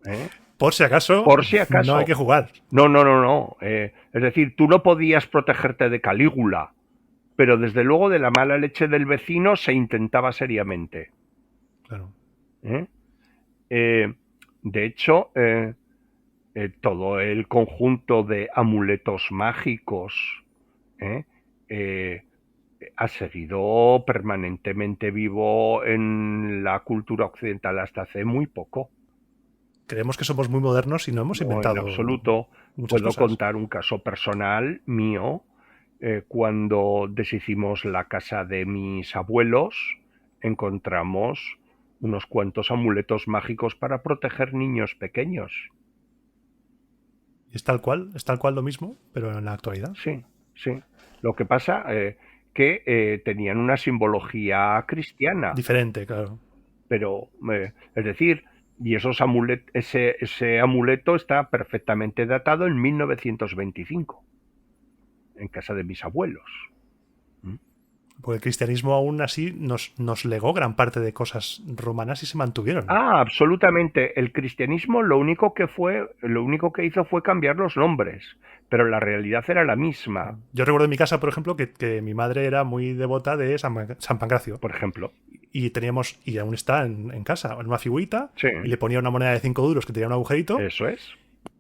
¿eh? Por si acaso, Por si no hay acaso. que jugar. No, no, no, no. Es decir, tú no podías protegerte de Calígula, pero desde luego de la mala leche del vecino se intentaba seriamente. Claro. ¿eh? Eh, de hecho, todo el conjunto de amuletos mágicos ¿eh? Eh, ha seguido permanentemente vivo en la cultura occidental hasta hace muy poco. Creemos que somos muy modernos y no hemos No, en inventado absoluto. muchas Puedo cosas. contar un caso personal mío. Cuando deshicimos la casa de mis abuelos, encontramos unos cuantos amuletos mágicos para proteger niños pequeños. Es tal cual lo mismo, pero en la actualidad. Sí, sí. Lo que pasa que tenían una simbología cristiana, Diferente, claro. pero es decir, y ese amuleto está perfectamente datado en 1925, en casa de mis abuelos. ¿Mm? Porque el cristianismo aún así nos legó gran parte de cosas romanas y se mantuvieron. Ah, absolutamente. El cristianismo lo único que hizo fue cambiar los nombres, pero la realidad era la misma. Yo recuerdo en mi casa, por ejemplo, que mi madre era muy devota de San Pancracio. Por ejemplo. Y teníamos, y aún está en casa, en una figurita, Sí, y le ponía una moneda de 5 duros que tenía un agujerito, eso es.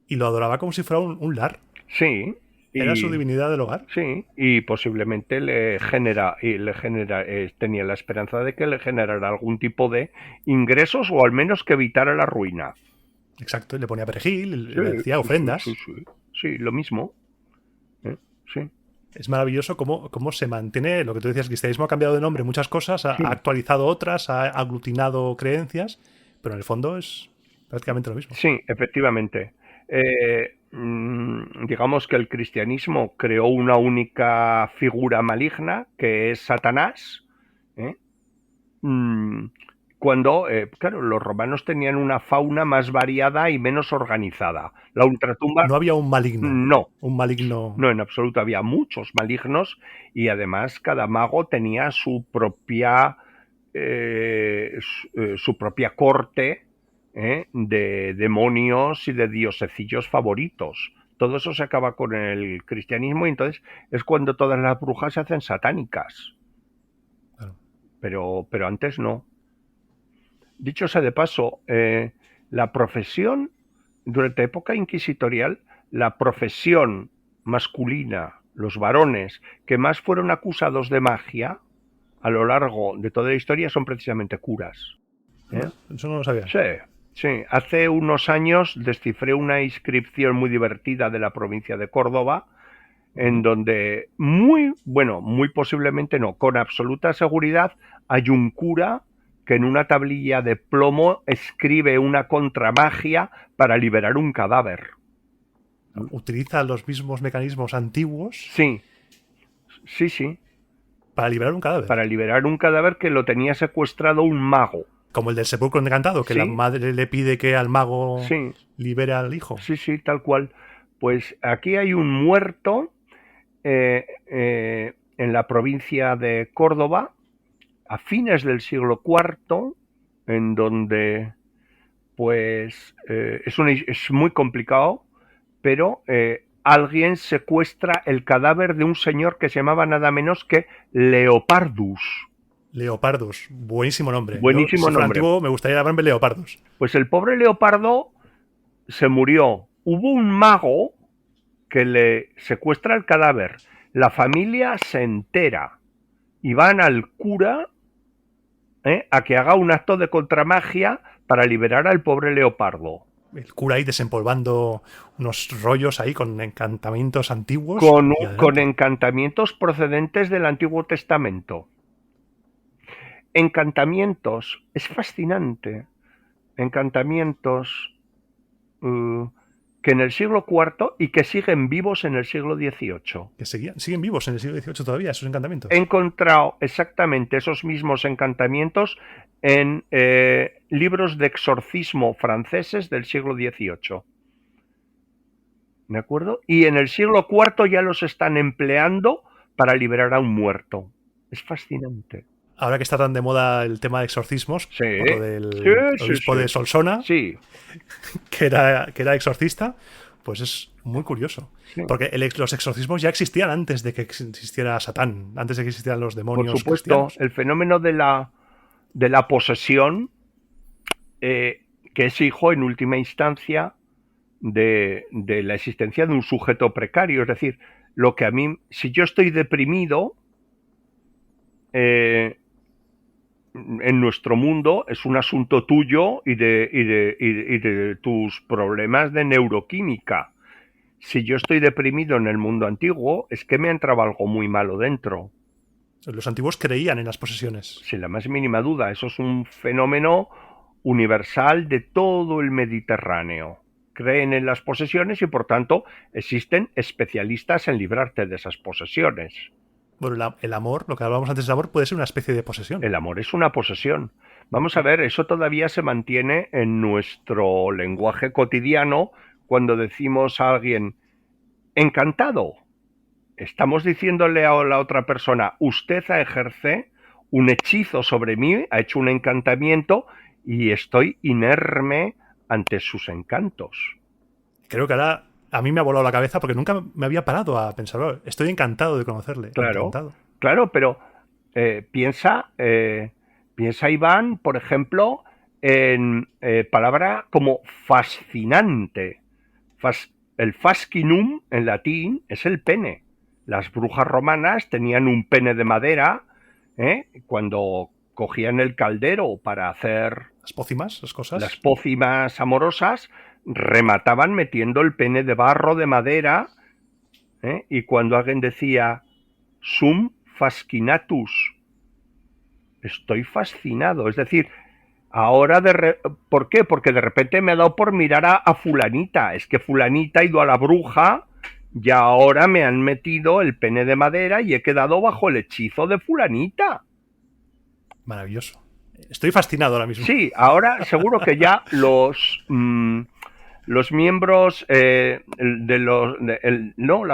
y lo adoraba como si fuera un lar. Sí, Era su y divinidad del hogar. sí, y posiblemente tenía la esperanza de que le generara algún tipo de ingresos o al menos que evitara la ruina. Exacto, y le ponía perejil, Sí, le decía sí, sí, sí, ofrendas. sí. Sí, lo mismo. ¿eh? Sí. Es maravilloso cómo se mantiene lo que tú decías. El cristianismo ha cambiado de nombre en muchas cosas, ha actualizado otras, ha aglutinado creencias, pero en el fondo es prácticamente lo mismo. Sí, efectivamente. Digamos que el cristianismo creó una única figura maligna, que es Satanás, ¿eh? Cuando, claro, los romanos tenían una fauna más variada y menos organizada. La ultratumba... No había un maligno. No. Un maligno... No, en absoluto. Había muchos malignos y además cada mago tenía su propia corte de demonios y de diosecillos favoritos. Todo eso se acaba con el cristianismo y entonces es cuando todas las brujas se hacen satánicas. Claro. Pero antes no. Dicho sea de paso, la profesión, durante la época inquisitorial, la profesión masculina, los varones que más fueron acusados de magia a lo largo de toda la historia son precisamente curas. Eso no lo sabía. Sí. Hace unos años descifré una inscripción muy divertida de la provincia de Córdoba, en donde muy posiblemente no, con absoluta seguridad, hay un cura que en una tablilla de plomo escribe una contramagia para liberar un cadáver. ¿Utiliza los mismos mecanismos antiguos? Sí. ¿Para liberar un cadáver? Para liberar un cadáver que lo tenía secuestrado un mago. Como el del sepulcro encantado, que la madre le pide que al mago libere al hijo. Sí, tal cual. Pues aquí hay un muerto en la provincia de Córdoba, a fines del siglo IV, en donde pues es muy complicado, pero alguien secuestra el cadáver de un señor que se llamaba nada menos que Leopardus. Leopardus, buenísimo nombre. Buenísimo nombre. Antiguo, me gustaría llamarme Leopardus. Pues el pobre Leopardo se murió. Hubo un mago que le secuestra el cadáver. La familia se entera y van al cura a que haga un acto de contramagia para liberar al pobre Leopardo. El cura ahí desempolvando unos rollos ahí con encantamientos antiguos. Con encantamientos procedentes del Antiguo Testamento. Encantamientos, es fascinante. Encantamientos que en el siglo IV y que siguen vivos en el siglo XVIII. Que siguen vivos en el siglo XVIII todavía, esos encantamientos. He encontrado exactamente esos mismos encantamientos en libros de exorcismo franceses del siglo XVIII. ¿De acuerdo? Y en el siglo IV ya los están empleando para liberar a un muerto. Es fascinante. Ahora que está tan de moda el tema de exorcismos, por lo del obispo de Solsona, que era exorcista, pues es muy curioso. Sí. Porque los exorcismos ya existían antes de que existiera Satán, antes de que existieran los demonios. Por supuesto, cristianos. El fenómeno de la posesión, que es hijo en última instancia de la existencia de un sujeto precario. Es decir, lo que a mí, si yo estoy deprimido, en nuestro mundo es un asunto tuyo y de tus problemas de neuroquímica. Si yo estoy deprimido en el mundo antiguo, es que me ha entrado algo muy malo dentro. Los antiguos creían en las posesiones. Sin la más mínima duda, eso es un fenómeno universal de todo el Mediterráneo. Creen en las posesiones y por tanto existen especialistas en librarte de esas posesiones. Bueno, el amor, lo que hablábamos antes del amor, puede ser una especie de posesión. El amor es una posesión. Vamos a ver, eso todavía se mantiene en nuestro lenguaje cotidiano cuando decimos a alguien encantado. Estamos diciéndole a la otra persona, usted ejerce un hechizo sobre mí, ha hecho un encantamiento y estoy inerme ante sus encantos. Creo que ahora a mí me ha volado la cabeza porque nunca me había parado a pensar, estoy encantado de conocerle. Claro, pero piensa Iván, por ejemplo, en palabra como fascinante. El fascinum en latín es el pene. Las brujas romanas tenían un pene de madera cuando cogían el caldero para hacer las pócimas, las pócimas amorosas, remataban metiendo el pene de barro de madera y cuando alguien decía sum fascinatus. Estoy fascinado. Es decir, ahora ¿por qué? Porque de repente me ha dado por mirar a fulanita. Es que fulanita ha ido a la bruja y ahora me han metido el pene de madera y he quedado bajo el hechizo de fulanita. Maravilloso. Estoy fascinado ahora mismo. Sí, ahora seguro que ya los miembros la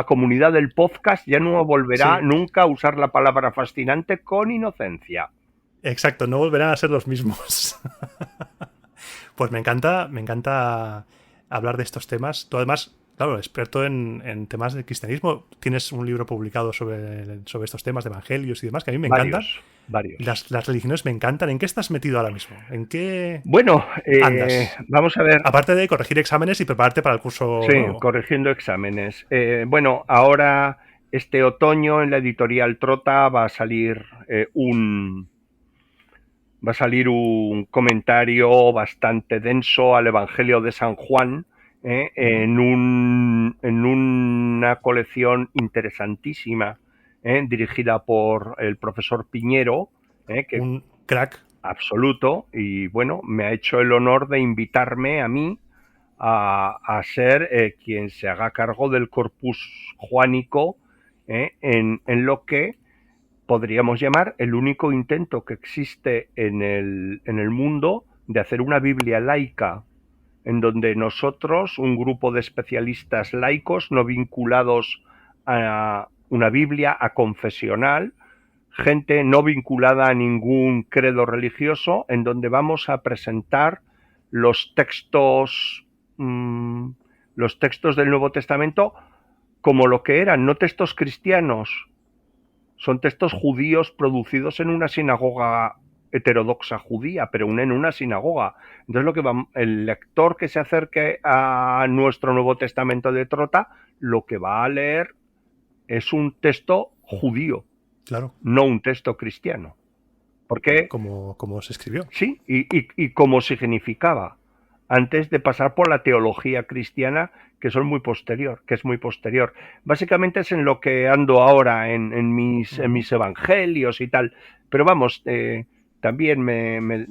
comunidad del podcast ya no volverá nunca a usar la palabra fascinante con inocencia. Exacto, no volverán a ser los mismos. Pues me encanta hablar de estos temas. Tú además, claro, experto en temas del cristianismo, tienes un libro publicado sobre estos temas de evangelios y demás, que a mí me encantan. Varios. Las religiones me encantan. ¿En qué estás metido ahora mismo? ¿En qué andas? Vamos a ver. Aparte de corregir exámenes y prepararte para el curso nuevo. Corrigiendo exámenes. Ahora, este otoño, en la editorial Trota, va a salir un comentario bastante denso al Evangelio de San Juan, en una colección interesantísima, dirigida por el profesor Piñero, que un crack absoluto, y bueno, me ha hecho el honor de invitarme a mí a ser quien se haga cargo del corpus juánico, en lo que podríamos llamar el único intento que existe en el mundo de hacer una Biblia laica, en donde nosotros, un grupo de especialistas laicos no vinculados a una Biblia aconfesional, gente no vinculada a ningún credo religioso, en donde vamos a presentar los textos del Nuevo Testamento como lo que eran, no textos cristianos. Son textos judíos producidos en una sinagoga heterodoxa judía, pero en una sinagoga. Entonces el lector que se acerque a nuestro Nuevo Testamento de Trota, lo que va a leer es un texto judío, claro, no un texto cristiano. Porque como se escribió. Sí, y cómo significaba, antes de pasar por la teología cristiana, que es muy posterior. Básicamente es en lo que ando ahora en mis evangelios y tal. Pero vamos, también me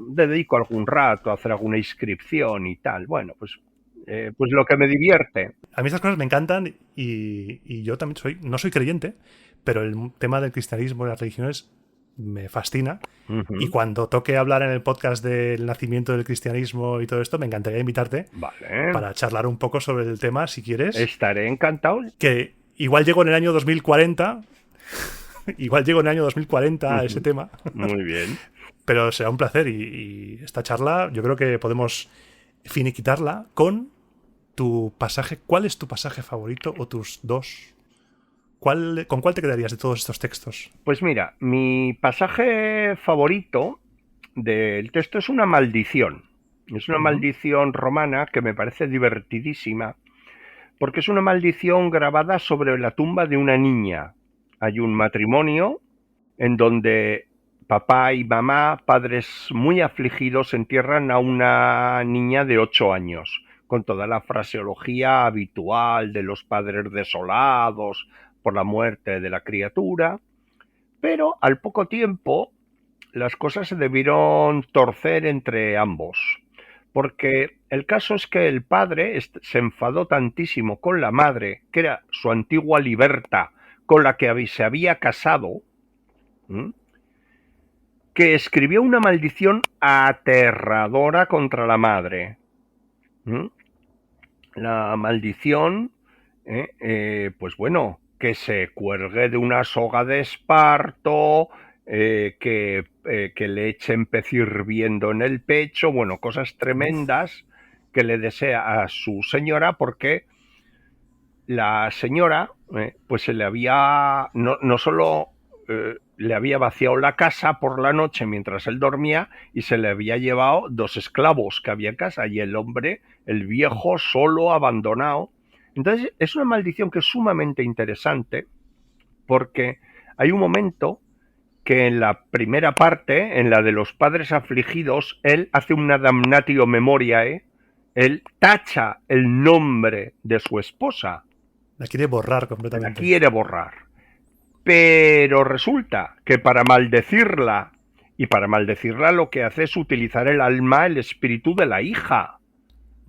dedico algún rato a hacer alguna inscripción y tal. Bueno, pues lo que me divierte. A mí estas cosas me encantan y yo también no soy creyente, pero el tema del cristianismo y las religiones me fascina. Uh-huh. Y cuando toque hablar en el podcast del nacimiento del cristianismo y todo esto, me encantaría invitarte para charlar un poco sobre el tema, si quieres. Estaré encantado. Que igual llego en el año 2040 a ese tema. Muy bien. Pero será un placer y esta charla yo creo que podemos finiquitarla con tu pasaje. ¿Cuál es tu pasaje favorito o tus dos? ¿Con cuál te quedarías de todos estos textos? Pues mira, mi pasaje favorito del texto es una maldición. Es una maldición romana que me parece divertidísima, porque es una maldición grabada sobre la tumba de una niña. Hay un matrimonio en donde papá y mamá, padres muy afligidos, entierran a una niña de 8 años, con toda la fraseología habitual de los padres desolados por la muerte de la criatura, pero al poco tiempo las cosas se debieron torcer entre ambos, porque el caso es que el padre se enfadó tantísimo con la madre, que era su antigua liberta, con la que se había casado, que escribió una maldición aterradora contra la madre. La maldición, pues bueno, que se cuelgue de una soga de esparto, que le echen pez hirviendo en el pecho, bueno, cosas tremendas que le desea a su señora, porque la señora pues se le había, no solo le había vaciado la casa por la noche mientras él dormía, y se le había llevado 2 esclavos que había en casa, y el hombre, el viejo, solo, abandonado. Entonces es una maldición que es sumamente interesante, porque hay un momento que en la primera parte, en la de los padres afligidos, él hace una damnatio memoriae, él tacha el nombre de su esposa. La quiere borrar completamente. La quiere borrar. Pero resulta que para maldecirla, y para maldecirla lo que hace es utilizar el alma, el espíritu de la hija.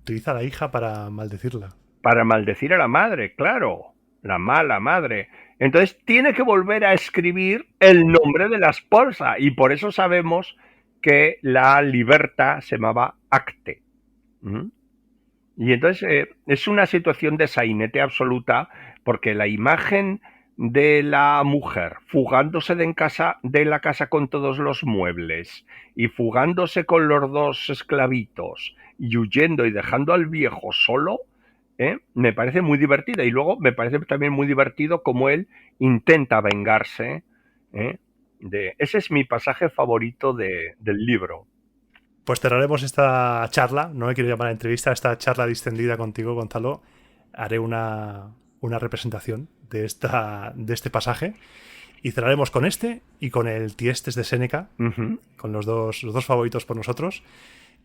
Utiliza a la hija para maldecirla. Para maldecir a la madre, claro, la mala madre. Entonces tiene que volver a escribir el nombre de la esposa, y por eso sabemos que la libertad se llamaba Acte. ¿Mm? Y entonces es una situación de sainete absoluta, porque la imagen de la mujer fugándose de la casa con todos los muebles y fugándose con los dos esclavitos y huyendo y dejando al viejo solo, me parece muy divertida. Y luego me parece también muy divertido cómo él intenta vengarse. Ese es mi pasaje favorito del libro. Pues cerraremos esta charla, no me quiero llamar entrevista, esta charla distendida contigo, Gonzalo. Haré una representación de este pasaje y cerraremos con este y con el Tiestes de Séneca, con los dos favoritos por nosotros.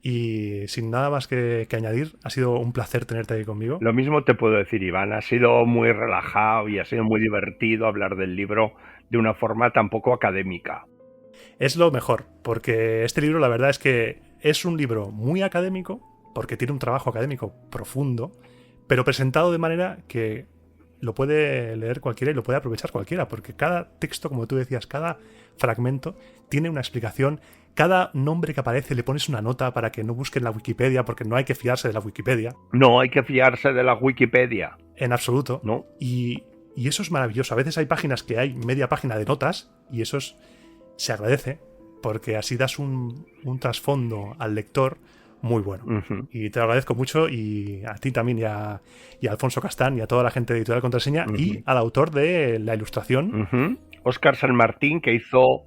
Y sin nada más que añadir, ha sido un placer tenerte ahí conmigo. Lo mismo te puedo decir, Iván, ha sido muy relajado y ha sido muy divertido hablar del libro de una forma tan poco académica. Es lo mejor, porque este libro la verdad es que es un libro muy académico, porque tiene un trabajo académico profundo, pero presentado de manera que lo puede leer cualquiera y lo puede aprovechar cualquiera, porque cada texto, como tú decías, cada fragmento tiene una explicación. Cada nombre que aparece le pones una nota para que no busquen la Wikipedia, porque no hay que fiarse de la Wikipedia. No hay que fiarse de la Wikipedia. En absoluto. No. Y eso es maravilloso. A veces hay páginas que hay media página de notas y eso se agradece, porque así das un trasfondo al lector muy bueno. Y te lo agradezco mucho, y a ti también, y a Alfonso Castán, y a toda la gente de Editorial Contraseña, y al autor de la ilustración. Óscar San Martín, que hizo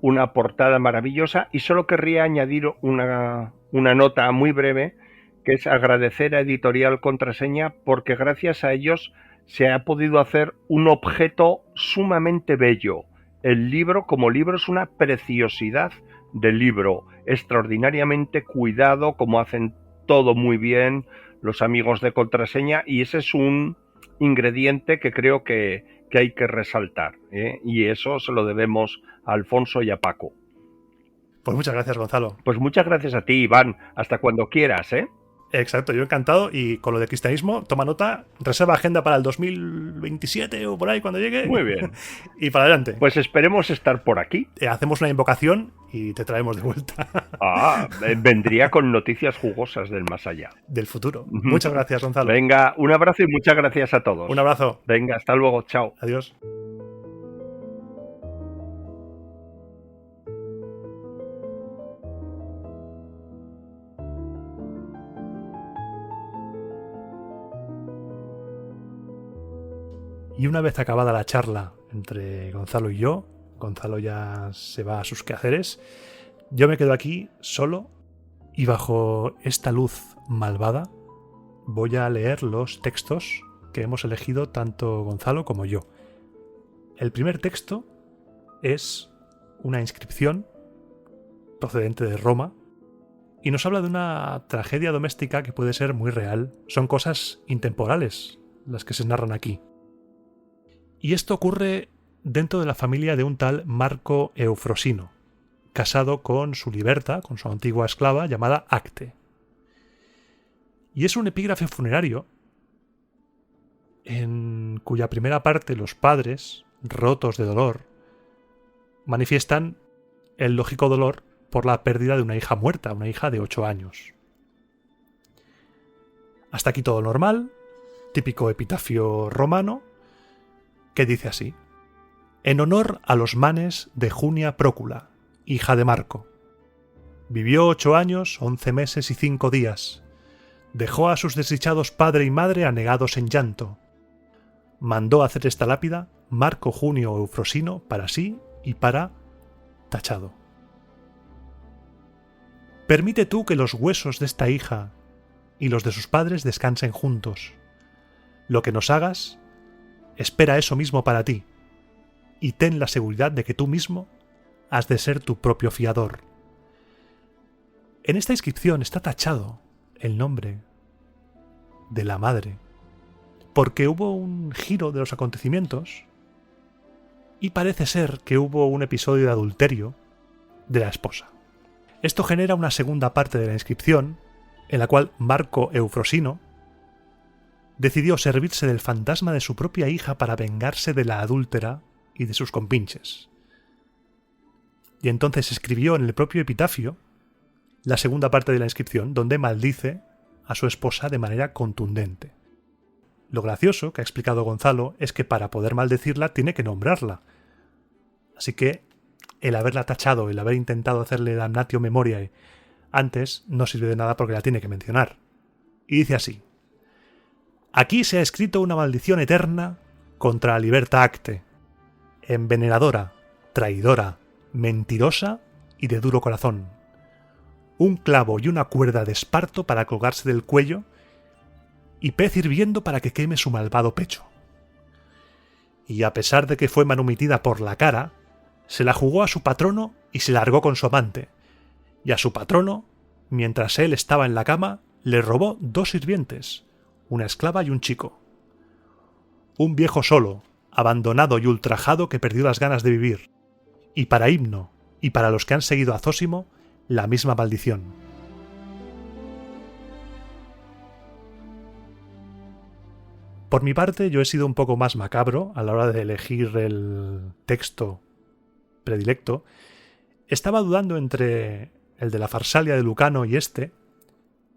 una portada maravillosa. Y solo querría añadir una nota muy breve, que es agradecer a Editorial Contraseña, porque gracias a ellos se ha podido hacer un objeto sumamente bello. El libro como libro es una preciosidad de libro, extraordinariamente cuidado, como hacen todo muy bien los amigos de Contraseña, y ese es un ingrediente que creo que hay que resaltar, y eso se lo debemos a Alfonso y a Paco. Pues muchas gracias, Gonzalo. Pues muchas gracias a ti, Iván, hasta cuando quieras, Exacto, yo encantado, y con lo de cristianismo, toma nota, reserva agenda para el 2027 o por ahí cuando llegue. Muy bien. Y para adelante. Pues esperemos estar por aquí. Hacemos una invocación y te traemos de vuelta. Vendría con noticias jugosas del más allá. Del futuro. Muchas gracias, Gonzalo. Venga, un abrazo y muchas gracias a todos. Un abrazo. Venga, hasta luego, chao. Adiós. Y una vez acabada la charla entre Gonzalo y yo, Gonzalo ya se va a sus quehaceres, yo me quedo aquí solo, y bajo esta luz malvada voy a leer los textos que hemos elegido tanto Gonzalo como yo. El primer texto es una inscripción procedente de Roma y nos habla de una tragedia doméstica que puede ser muy real. Son cosas intemporales las que se narran aquí. Y esto ocurre dentro de la familia de un tal Marco Eufrosino, casado con su liberta, con su antigua esclava llamada Acte. Y es un epígrafe funerario en cuya primera parte los padres, rotos de dolor, manifiestan el lógico dolor por la pérdida de una hija muerta, una hija de 8 años. Hasta aquí todo normal, típico epitafio romano, que dice así: en honor a los manes de Junia Prócula, hija de Marco. Vivió 8 años, 11 meses y 5 días. Dejó a sus desdichados padre y madre anegados en llanto. Mandó hacer esta lápida Marco Junio Eufrosino para sí y para Tachado. Permite tú que los huesos de esta hija y los de sus padres descansen juntos. Lo que nos hagas, espera eso mismo para ti, y ten la seguridad de que tú mismo has de ser tu propio fiador. En esta inscripción está tachado el nombre de la madre, porque hubo un giro de los acontecimientos y parece ser que hubo un episodio de adulterio de la esposa. Esto genera una segunda parte de la inscripción, en la cual Marco Eufrosino decidió servirse del fantasma de su propia hija para vengarse de la adúltera y de sus compinches. Y entonces escribió en el propio epitafio la segunda parte de la inscripción, donde maldice a su esposa de manera contundente. Lo gracioso que ha explicado Gonzalo es que para poder maldecirla tiene que nombrarla. Así que el haberla tachado, el haber intentado hacerle damnatio memoriae antes, no sirve de nada porque la tiene que mencionar. Y dice así: aquí se ha escrito una maldición eterna contra Liberta Acte, envenenadora, traidora, mentirosa y de duro corazón. Un clavo y una cuerda de esparto para colgarse del cuello y pez hirviendo para que queme su malvado pecho. Y a pesar de que fue manumitida por la cara, se la jugó a su patrono y se largó con su amante, y a su patrono, mientras él estaba en la cama, le robó 2 sirvientes, una esclava y un chico. Un viejo solo, abandonado y ultrajado que perdió las ganas de vivir, y para Himno y para los que han seguido a Zósimo, la misma maldición. Por mi parte, yo he sido un poco más macabro a la hora de elegir el texto predilecto. Estaba dudando entre el de la Farsalia de Lucano y este,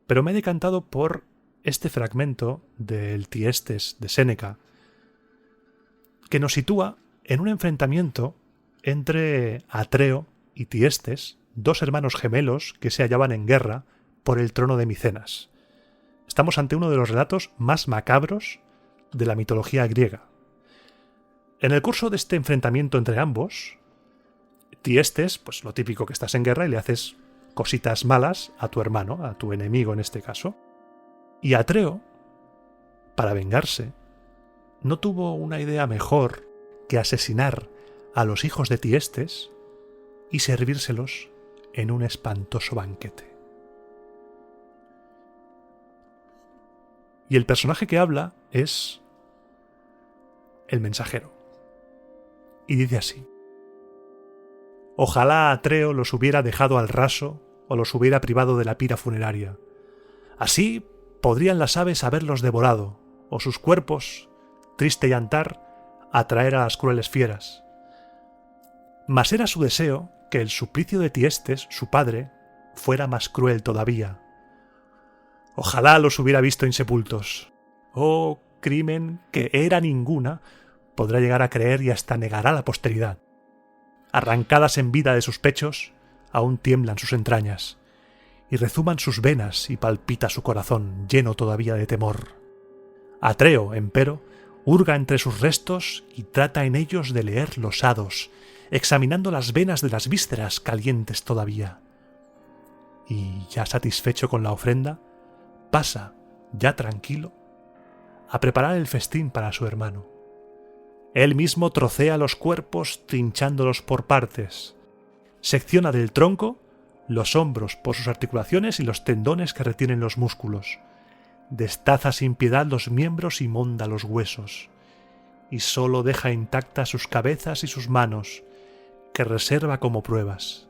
pero me he decantado por este fragmento del Tiestes de Séneca, que nos sitúa en un enfrentamiento entre Atreo y Tiestes, 2 hermanos gemelos que se hallaban en guerra por el trono de Micenas. Estamos ante uno de los relatos más macabros de la mitología griega. En el curso de este enfrentamiento entre ambos, Tiestes, pues lo típico, que estás en guerra y le haces cositas malas a tu hermano, a tu enemigo en este caso. Y Atreo, para vengarse, no tuvo una idea mejor que asesinar a los hijos de Tiestes y servírselos en un espantoso banquete. Y el personaje que habla es el mensajero. Y dice así: ojalá Atreo los hubiera dejado al raso o los hubiera privado de la pira funeraria. Así podrían las aves haberlos devorado, o sus cuerpos, triste llantar, atraer a las crueles fieras. Mas era su deseo que el suplicio de Tiestes, su padre, fuera más cruel todavía. Ojalá los hubiera visto insepultos. Oh, crimen que era ninguna podrá llegar a creer y hasta negará la posteridad. Arrancadas en vida de sus pechos, aún tiemblan sus entrañas, y rezuman sus venas y palpita su corazón, lleno todavía de temor. Atreo, empero, hurga entre sus restos y trata en ellos de leer los hados, examinando las venas de las vísceras calientes todavía. Y ya satisfecho con la ofrenda, pasa, ya tranquilo, a preparar el festín para su hermano. Él mismo trocea los cuerpos trinchándolos por partes, secciona del tronco los hombros por sus articulaciones y los tendones que retienen los músculos, destaza sin piedad los miembros y monda los huesos, y sólo deja intactas sus cabezas y sus manos, que reserva como pruebas.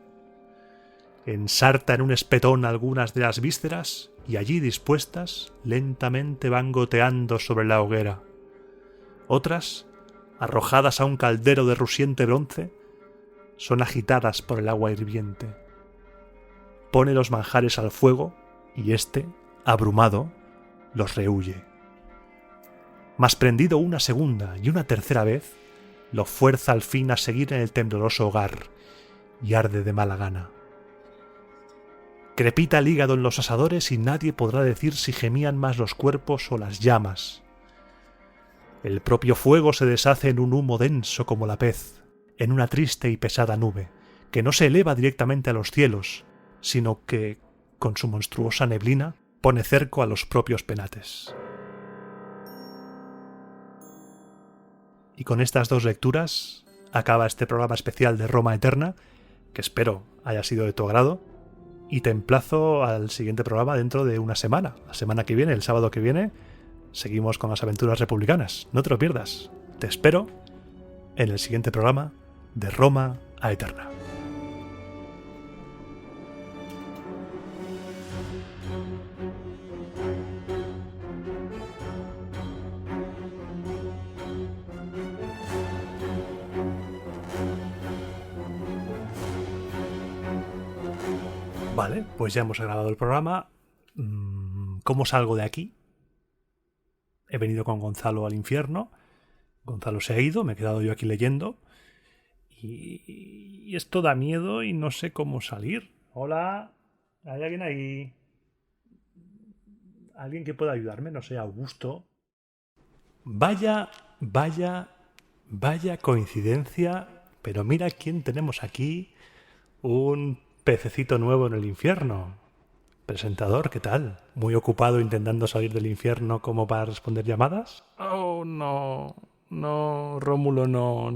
Ensarta en un espetón algunas de las vísceras y allí dispuestas lentamente van goteando sobre la hoguera. Otras, arrojadas a un caldero de rugiente bronce, son agitadas por el agua hirviente. Pone los manjares al fuego y éste, abrumado, los rehuye. Mas prendido una segunda y una tercera vez, lo fuerza al fin a seguir en el tembloroso hogar y arde de mala gana. Crepita el hígado en los asadores y nadie podrá decir si gemían más los cuerpos o las llamas. El propio fuego se deshace en un humo denso como la pez, en una triste y pesada nube, que no se eleva directamente a los cielos, sino que, con su monstruosa neblina, pone cerco a los propios penates. Y con estas 2 lecturas acaba este programa especial de Roma Eterna, que espero haya sido de tu agrado, y te emplazo al siguiente programa dentro de una semana. La semana que viene, el sábado que viene, seguimos con las aventuras republicanas. No te lo pierdas. Te espero en el siguiente programa de Roma a Eterna. Vale, pues ya hemos grabado el programa. ¿Cómo salgo de aquí? He venido con Gonzalo al infierno. Gonzalo se ha ido, me he quedado yo aquí leyendo. Y esto da miedo y no sé cómo salir. Hola, ¿hay alguien ahí? ¿Alguien que pueda ayudarme? No sé, Augusto. Vaya coincidencia. Pero mira quién tenemos aquí. Un pececito nuevo en el infierno. Presentador, ¿qué tal? ¿Muy ocupado intentando salir del infierno como para responder llamadas? Oh, no. No, Rómulo, no.